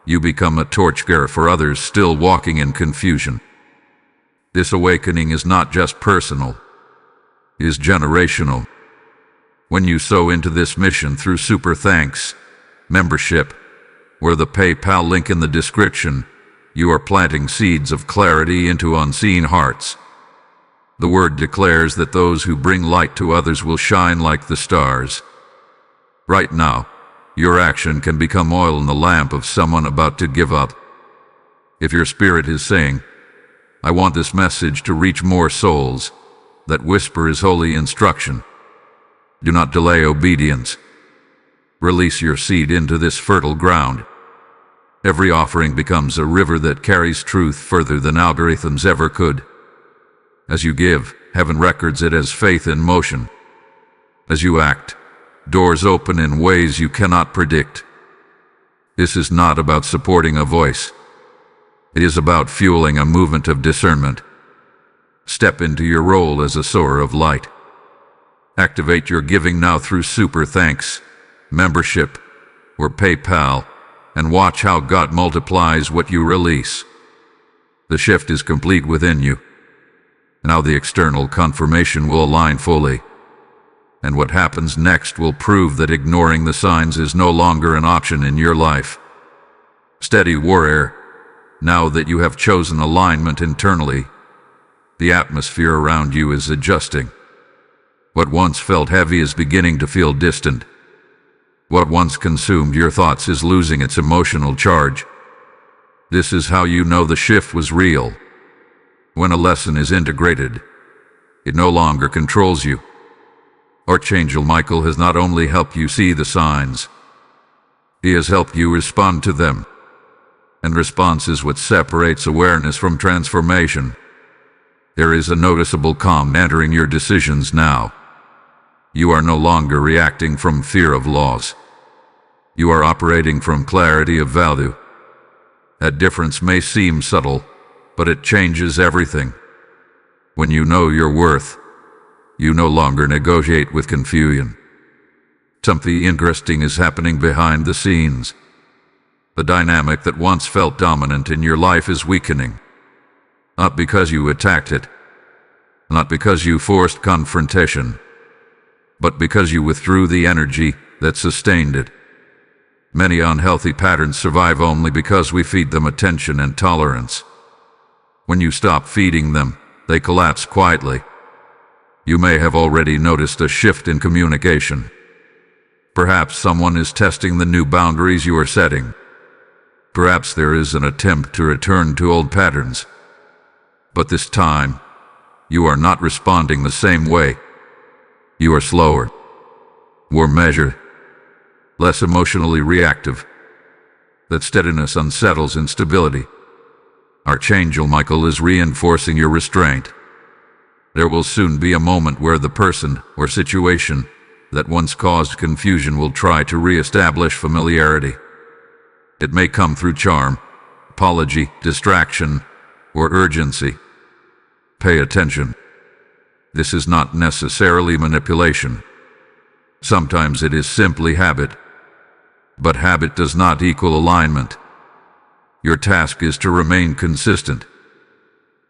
you become a torchbearer for others still walking in confusion. This awakening is not just personal, it is generational. When you sow into this mission through super thanks, membership, or the PayPal link in the description, you are planting seeds of clarity into unseen hearts. The word declares that those who bring light to others will shine like the stars. Right now, your action can become oil in the lamp of someone about to give up. If your spirit is saying, "I want this message to reach more souls," that whisper is holy instruction. Do not delay obedience. Release your seed into this fertile ground. Every offering becomes a river that carries truth further than algorithms ever could. As you give, heaven records it as faith in motion. As you act, doors open in ways you cannot predict. This is not about supporting a voice. It is about fueling a movement of discernment. Step into your role as a sower of light. Activate your giving now through super thanks, membership, or PayPal, and watch how God multiplies what you release. The shift is complete within you. Now the external confirmation will align fully. And what happens next will prove that ignoring the signs is no longer an option in your life. Steady warrior, now that you have chosen alignment internally, the atmosphere around you is adjusting. What once felt heavy is beginning to feel distant. What once consumed your thoughts is losing its emotional charge. This is how you know the shift was real. When a lesson is integrated, it no longer controls you. Archangel Michael has not only helped you see the signs, he has helped you respond to them. And response is what separates awareness from transformation. There is a noticeable calm entering your decisions now. You are no longer reacting from fear of loss. You are operating from clarity of value. That difference may seem subtle, but it changes everything. When you know your worth, you no longer negotiate with confusion. Something interesting is happening behind the scenes. The dynamic that once felt dominant in your life is weakening. Not because you attacked it, not because you forced confrontation, but because you withdrew the energy that sustained it. Many unhealthy patterns survive only because we feed them attention and tolerance. When you stop feeding them, they collapse quietly. You may have already noticed a shift in communication. Perhaps someone is testing the new boundaries you are setting. Perhaps there is an attempt to return to old patterns. But this time, you are not responding the same way. You are slower, more measured, less emotionally reactive. That steadiness unsettles instability. Archangel Michael is reinforcing your restraint. There will soon be a moment where the person or situation that once caused confusion will try to re-establish familiarity. It may come through charm, apology, distraction, or urgency. Pay attention. This is not necessarily manipulation. Sometimes it is simply habit. But habit does not equal alignment. Your task is to remain consistent.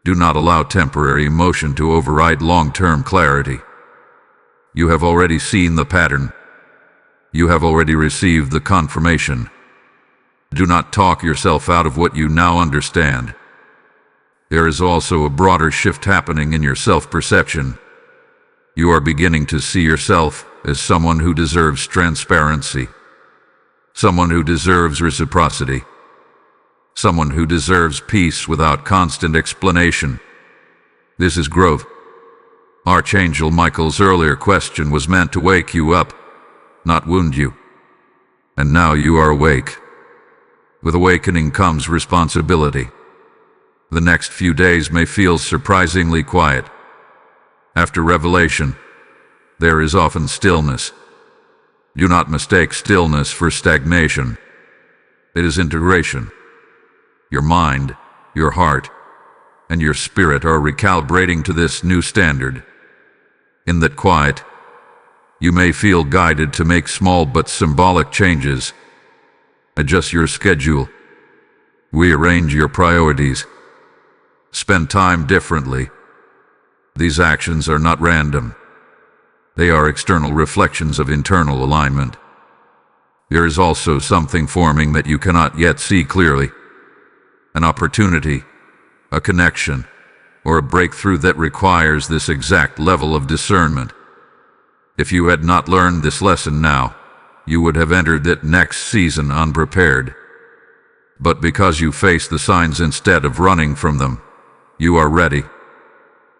Do not allow temporary emotion to override long-term clarity. You have already seen the pattern. You have already received the confirmation. Do not talk yourself out of what you now understand. There is also a broader shift happening in your self-perception. You are beginning to see yourself as someone who deserves transparency, someone who deserves reciprocity, someone who deserves peace without constant explanation. This is growth. Archangel Michael's earlier question was meant to wake you up, not wound you. And now you are awake. With awakening comes responsibility. The next few days may feel surprisingly quiet. After revelation, there is often stillness. Do not mistake stillness for stagnation. It is integration. Your mind, your heart, and your spirit are recalibrating to this new standard. In that quiet, you may feel guided to make small but symbolic changes. Adjust your schedule. Rearrange your priorities. Spend time differently. These actions are not random. They are external reflections of internal alignment. There is also something forming that you cannot yet see clearly. An opportunity, a connection, or a breakthrough that requires this exact level of discernment. If you had not learned this lesson now, you would have entered that next season unprepared. But because you face the signs instead of running from them, you are ready.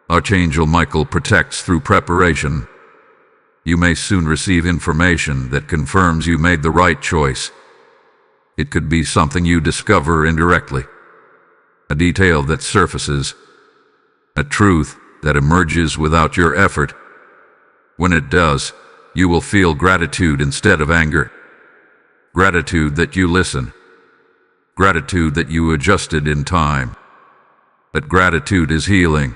Archangel Michael protects through preparation. You may soon receive information that confirms you made the right choice. It could be something you discover indirectly, a detail that surfaces, a truth that emerges without your effort. When it does, you will feel gratitude instead of anger. Gratitude that you listen. Gratitude that you adjusted in time. That gratitude is healing,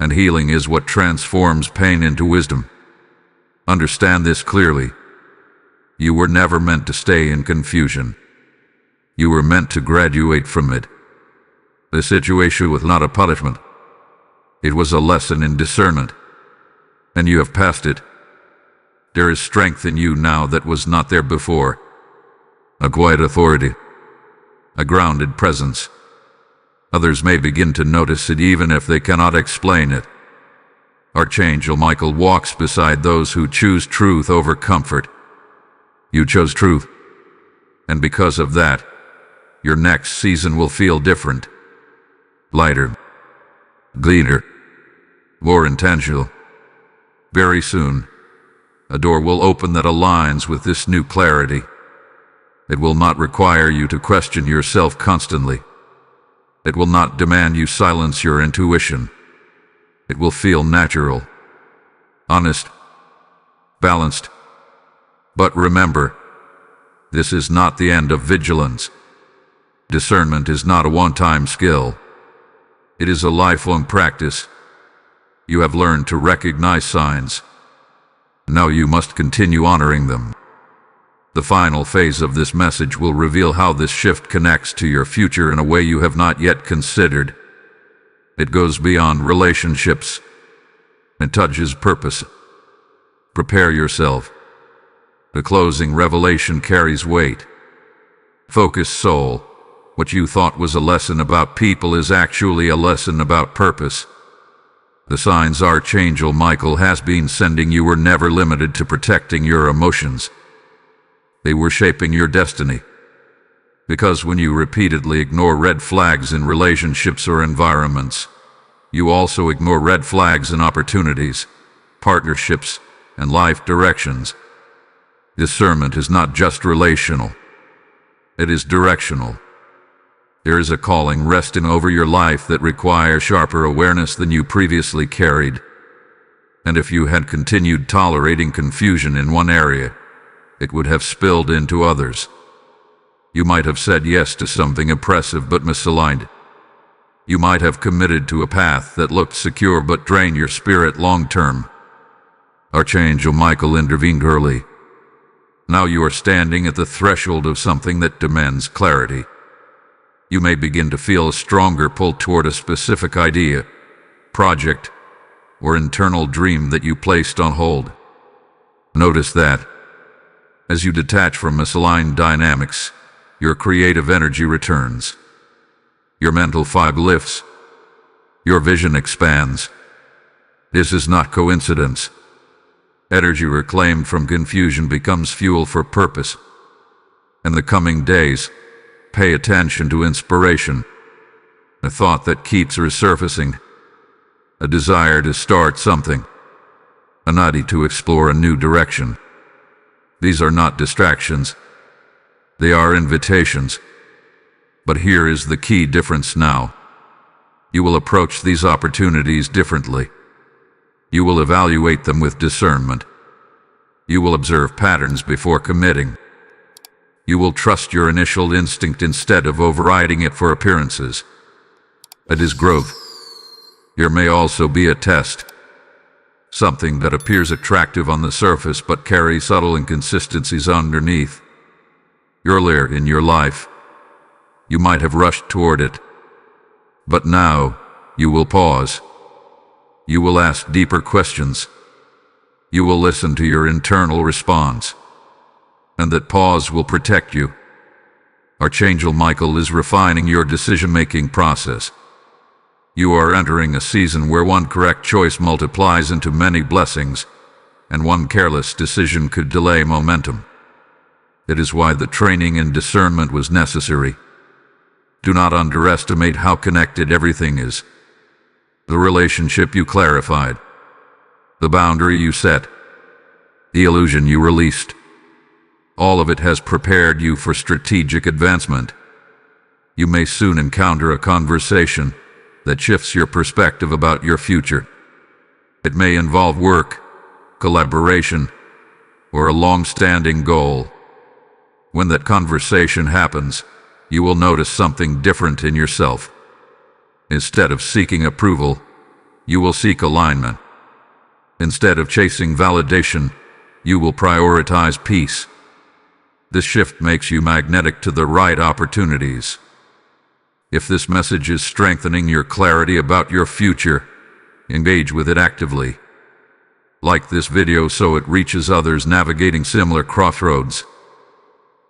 and healing is what transforms pain into wisdom. Understand this clearly. You were never meant to stay in confusion. You were meant to graduate from it. The situation was not a punishment. It was a lesson in discernment, and you have passed it. There is strength in you now that was not there before. A quiet authority. A grounded presence. Others may begin to notice it even if they cannot explain it. Archangel Michael walks beside those who choose truth over comfort. You chose truth, and because of that, your next season will feel different. Lighter. Cleaner. More intentional. Very soon, a door will open that aligns with this new clarity. It will not require you to question yourself constantly. It will not demand you silence your intuition. It will feel natural, honest, balanced. But remember, this is not the end of vigilance. Discernment is not a one-time skill. It is a lifelong practice. You have learned to recognize signs. Now you must continue honoring them. The final phase of this message will reveal how this shift connects to your future in a way you have not yet considered. It goes beyond relationships. It touches purpose. Prepare yourself. The closing revelation carries weight. Focus, soul. What you thought was a lesson about people is actually a lesson about purpose. The signs Archangel Michael has been sending you were never limited to protecting your emotions. They were shaping your destiny. Because when you repeatedly ignore red flags in relationships or environments, you also ignore red flags in opportunities, partnerships, and life directions. Discernment is not just relational. It is directional. There is a calling resting over your life that requires sharper awareness than you previously carried. And if you had continued tolerating confusion in one area, it would have spilled into others. You might have said yes to something oppressive but misaligned. You might have committed to a path that looked secure but drained your spirit long-term. Archangel Michael intervened early. Now you are standing at the threshold of something that demands clarity. You may begin to feel a stronger pull toward a specific idea, project, or internal dream that you placed on hold. Notice that, as you detach from misaligned dynamics, your creative energy returns. Your mental fog lifts. Your vision expands. This is not coincidence. Energy reclaimed from confusion becomes fuel for purpose. In the coming days, pay attention to inspiration, a thought that keeps resurfacing, a desire to start something, a nudge to explore a new direction. These are not distractions, They are invitations. But here is the key difference now. You will approach these opportunities differently. You will evaluate them with discernment. You will observe patterns before committing. You will trust your initial instinct instead of overriding it for appearances. It is growth. Here may also be a test. Something that appears attractive on the surface but carries subtle inconsistencies underneath. Earlier in your life, you might have rushed toward it. But now, you will pause. You will ask deeper questions. You will listen to your internal response. And that pause will protect you. Archangel Michael is refining your decision-making process. You are entering a season where one correct choice multiplies into many blessings, and one careless decision could delay momentum. It is why the training in discernment was necessary. Do not underestimate how connected everything is. The relationship you clarified, the boundary you set, the illusion you released. All of it has prepared you for strategic advancement. You may soon encounter a conversation that shifts your perspective about your future. It may involve work, collaboration, or a long-standing goal. When that conversation happens, you will notice something different in yourself. Instead of seeking approval, you will seek alignment. Instead of chasing validation, you will prioritize peace. This shift makes you magnetic to the right opportunities. If this message is strengthening your clarity about your future, engage with it actively. Like this video so it reaches others navigating similar crossroads.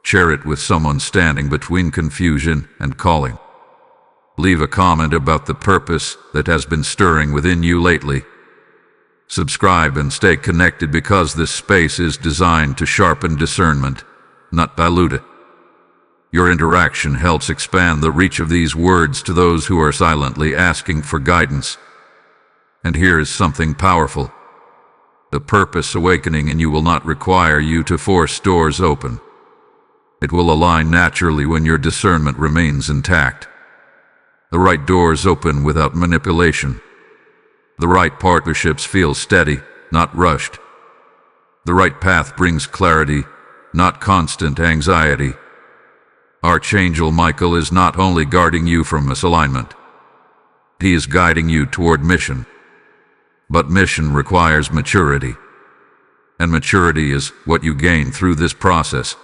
Share it with someone standing between confusion and calling. Leave a comment about the purpose that has been stirring within you lately. Subscribe and stay connected because this space is designed to sharpen discernment, not dilute it. Your interaction helps expand the reach of these words to those who are silently asking for guidance. And here is something powerful. The purpose awakening in you will not require you to force doors open. It will align naturally when your discernment remains intact. The right doors open without manipulation. The right partnerships feel steady, not rushed. The right path brings clarity, not constant anxiety. Archangel Michael is not only guarding you from misalignment. He is guiding you toward mission. But mission requires maturity. And maturity is what you gain through this process.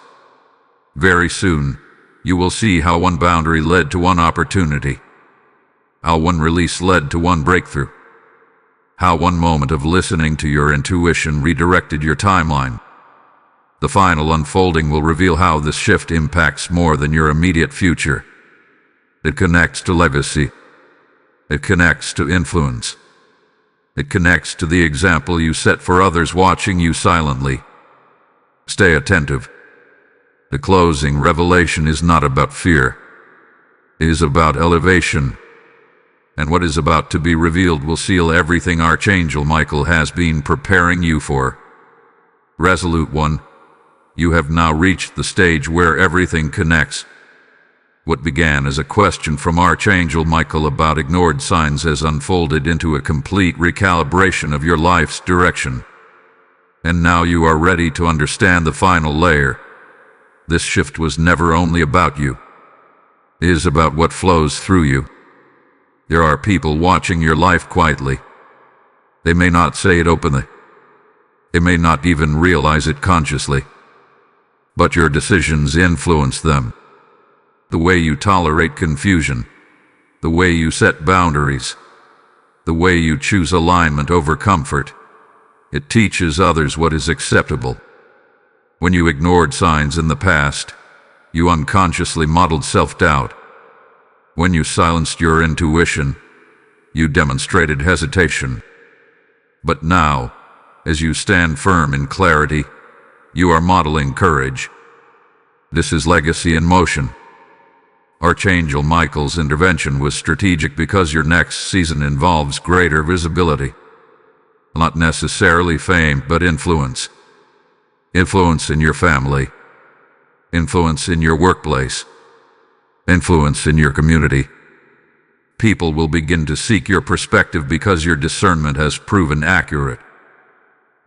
Very soon, you will see how one boundary led to one opportunity. How one release led to one breakthrough. How one moment of listening to your intuition redirected your timeline. The final unfolding will reveal how this shift impacts more than your immediate future. It connects to legacy. It connects to influence. It connects to the example you set for others watching you silently. Stay attentive. The closing revelation is not about fear. It is about elevation. And what is about to be revealed will seal everything Archangel Michael has been preparing you for. Resolute one, you have now reached the stage where everything connects. What began as a question from Archangel Michael about ignored signs has unfolded into a complete recalibration of your life's direction. And now you are ready to understand the final layer. This shift was never only about you. It is about what flows through you. There are people watching your life quietly. They may not say it openly. They may not even realize it consciously. But your decisions influence them. The way you tolerate confusion, the way you set boundaries, the way you choose alignment over comfort. It teaches others what is acceptable. When you ignored signs in the past, you unconsciously modeled self-doubt. When you silenced your intuition, you demonstrated hesitation. But now, as you stand firm in clarity, you are modeling courage. This is legacy in motion. Archangel Michael's intervention was strategic because your next season involves greater visibility. Not necessarily fame, but influence. Influence in your family. influence in your workplace, influence in your community. People will begin to seek your perspective because your discernment has proven accurate.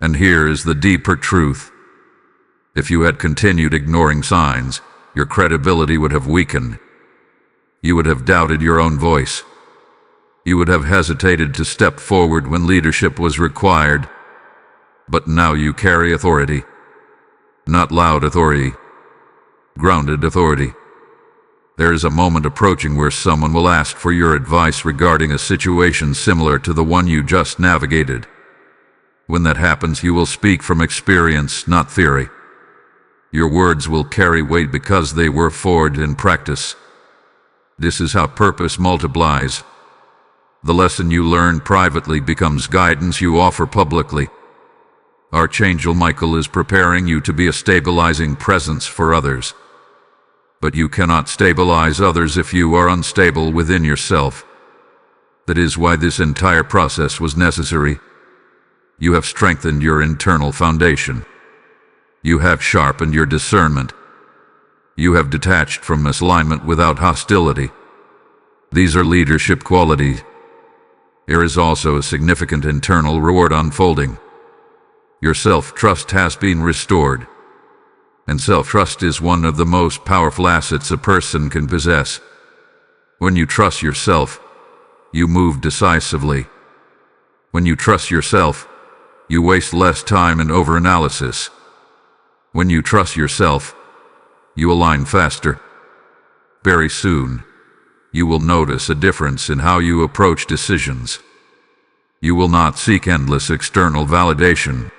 And here is the deeper truth. If you had continued ignoring signs, your credibility would have weakened. You would have doubted your own voice. You would have hesitated to step forward when leadership was required. But now you carry authority. Not loud authority, grounded authority. There is a moment approaching where someone will ask for your advice regarding a situation similar to the one you just navigated. When that happens, you will speak from experience, not theory. Your words will carry weight because they were forged in practice. This is how purpose multiplies. The lesson you learn privately becomes guidance you offer publicly. Archangel Michael is preparing you to be a stabilizing presence for others. But you cannot stabilize others if you are unstable within yourself. That is why this entire process was necessary. You have strengthened your internal foundation. You have sharpened your discernment. You have detached from misalignment without hostility. These are leadership qualities. There is also a significant internal reward unfolding. Your self-trust has been restored. And self-trust is one of the most powerful assets a person can possess. When you trust yourself, you move decisively. When you trust yourself, you waste less time in overanalysis. When you trust yourself, you align faster. Very soon, you will notice a difference in how you approach decisions. You will not seek endless external validation.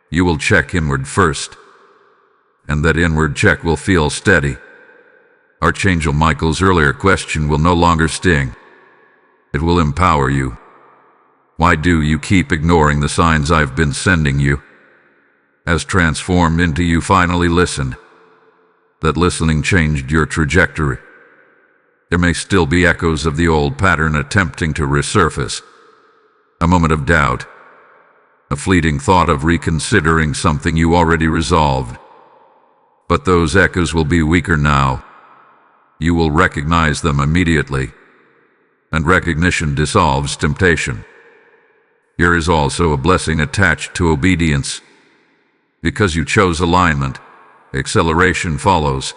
You will check inward first, and that inward check will feel steady. Archangel Michael's earlier question will no longer sting. It will empower you. Why do you keep ignoring the signs I've been sending you? As transformed into you finally listened. That listening changed your trajectory. There may still be echoes of the old pattern attempting to resurface. A moment of doubt. A fleeting thought of reconsidering something you already resolved. But those echoes will be weaker now. You will recognize them immediately. And recognition dissolves temptation. Here is also a blessing attached to obedience. Because you chose alignment, acceleration follows.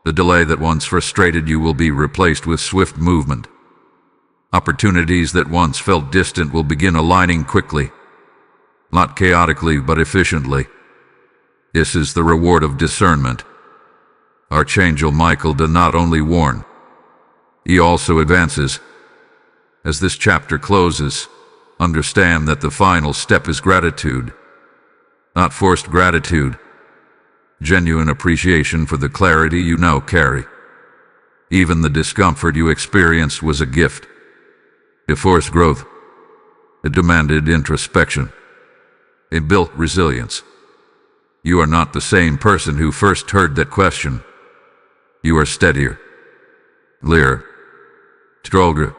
The delay that once frustrated you will be replaced with swift movement. Opportunities that once felt distant will begin aligning quickly. Not chaotically, but efficiently. This is the reward of discernment. Archangel Michael does not only warn, he also advances. As this chapter closes, understand that the final step is gratitude. Not forced gratitude. Genuine appreciation for the clarity you now carry. Even the discomfort you experienced was a gift. It forced growth. It demanded introspection. It built resilience. You are not the same person who first heard that question. You are steadier, clearer, stronger,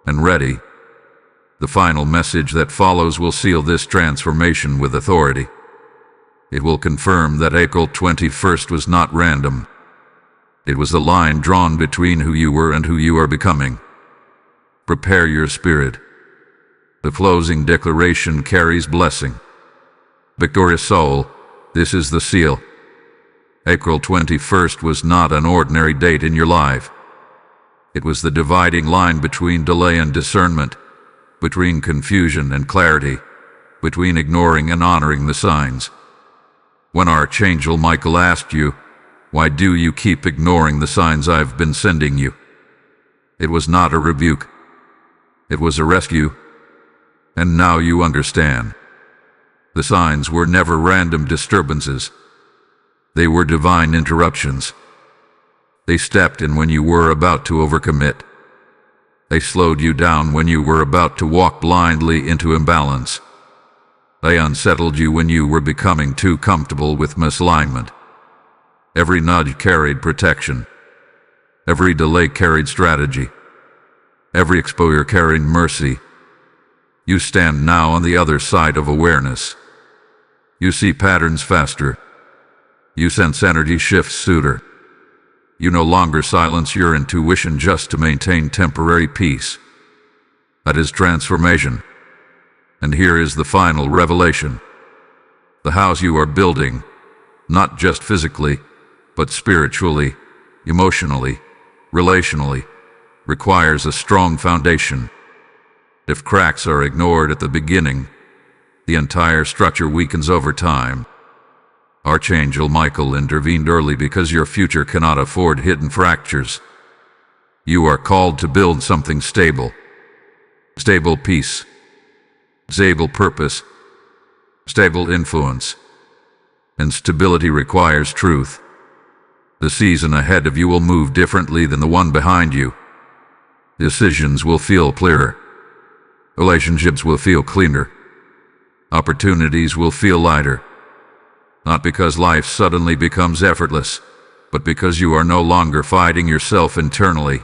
and ready. The final message that follows will seal this transformation with authority. It will confirm that April 21st was not random. It was a line drawn between who you were and who you are becoming. Prepare your spirit. The closing declaration carries blessing. Victorious soul, this is the seal. April 21st was not an ordinary date in your life. It was the dividing line between delay and discernment, between confusion and clarity, between ignoring and honoring the signs. When Archangel Michael asked you, "Why do you keep ignoring the signs I've been sending you?" It was not a rebuke. It was a rescue. And now you understand. The signs were never random disturbances. They were divine interruptions. They stepped in when you were about to overcommit. They slowed you down when you were about to walk blindly into imbalance. They unsettled you when you were becoming too comfortable with misalignment. Every nudge carried protection. Every delay carried strategy. Every exposure carried mercy. You stand now on the other side of awareness. You see patterns faster. You sense energy shifts sooner. You no longer silence your intuition just to maintain temporary peace. That is transformation. And here is the final revelation. The house you are building, not just physically, but spiritually, emotionally, relationally, requires a strong foundation. If cracks are ignored at the beginning, the entire structure weakens over time. Archangel Michael intervened early because your future cannot afford hidden fractures. You are called to build something stable. Stable peace. Stable purpose. Stable influence. And stability requires truth. The season ahead of you will move differently than the one behind you. Decisions will feel clearer. Relationships will feel cleaner. Opportunities will feel lighter. Not because life suddenly becomes effortless, but because you are no longer fighting yourself internally.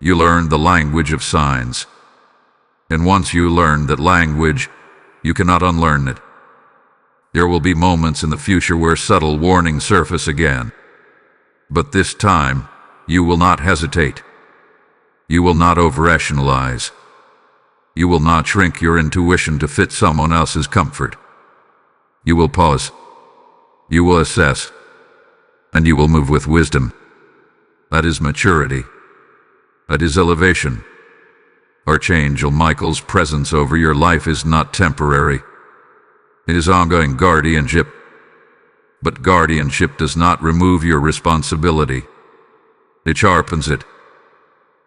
You learn the language of signs. And once you learn that language, you cannot unlearn it. There will be moments in the future where subtle warnings surface again. But this time, you will not hesitate. You will not over-rationalize. You will not shrink your intuition to fit someone else's comfort. You will pause. You will assess. And you will move with wisdom. That is maturity. That is elevation. Archangel Michael's presence over your life is not temporary. It is ongoing guardianship. But guardianship does not remove your responsibility. It sharpens it.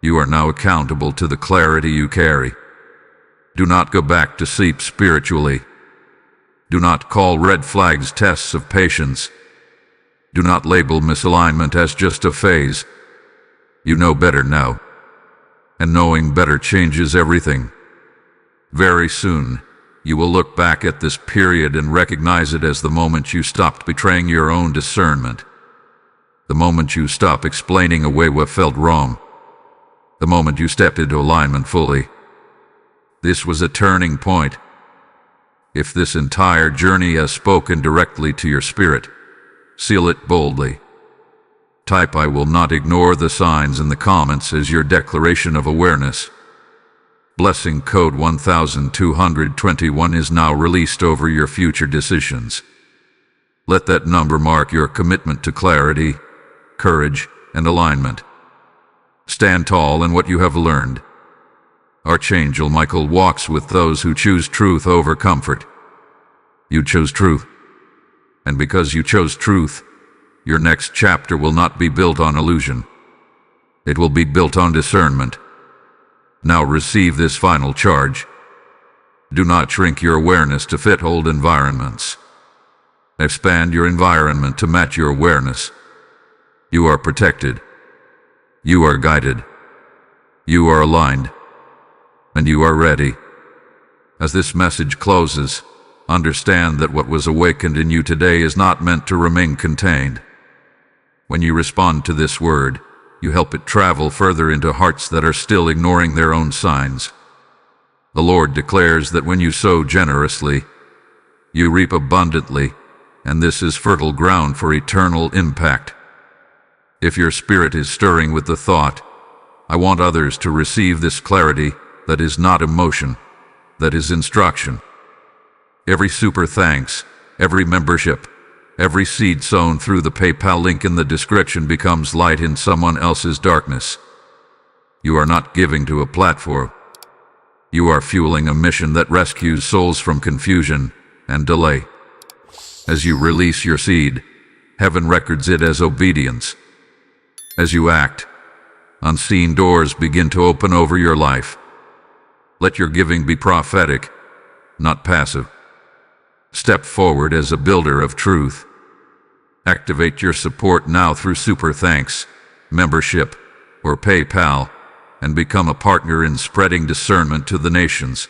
You are now accountable to the clarity you carry. Do not go back to sleep spiritually. Do not call red flags tests of patience. Do not label misalignment as just a phase. You know better now. And knowing better changes everything. Very soon, you will look back at this period and recognize it as the moment you stopped betraying your own discernment. The moment you stopped explaining away what felt wrong. The moment you stepped into alignment fully. This was a turning point. If this entire journey has spoken directly to your spirit, seal it boldly. Type "I will not ignore the signs" in the comments as your declaration of awareness. Blessing code 1221 is now released over your future decisions. Let that number mark your commitment to clarity, courage, and alignment. Stand tall in what you have learned. Archangel Michael walks with those who choose truth over comfort. You chose truth. And because you chose truth, your next chapter will not be built on illusion. It will be built on discernment. Now receive this final charge. Do not shrink your awareness to fit old environments. Expand your environment to match your awareness. You are protected. You are guided. You are aligned. And you are ready. As this message closes, understand that what was awakened in you today is not meant to remain contained. When you respond to this word, you help it travel further into hearts that are still ignoring their own signs. The Lord declares that when you sow generously, you reap abundantly, and this is fertile ground for eternal impact. If your spirit is stirring with the thought, "I want others to receive this clarity," that is not emotion, that is instruction. Every super thanks, every membership, every seed sown through the PayPal link in the description becomes light in someone else's darkness. You are not giving to a platform. You are fueling a mission that rescues souls from confusion and delay. As you release your seed, heaven records it as obedience. As you act, unseen doors begin to open over your life. Let your giving be prophetic, not passive. Step forward as a builder of truth. Activate your support now through Super Thanks, membership, or PayPal, and become a partner in spreading discernment to the nations.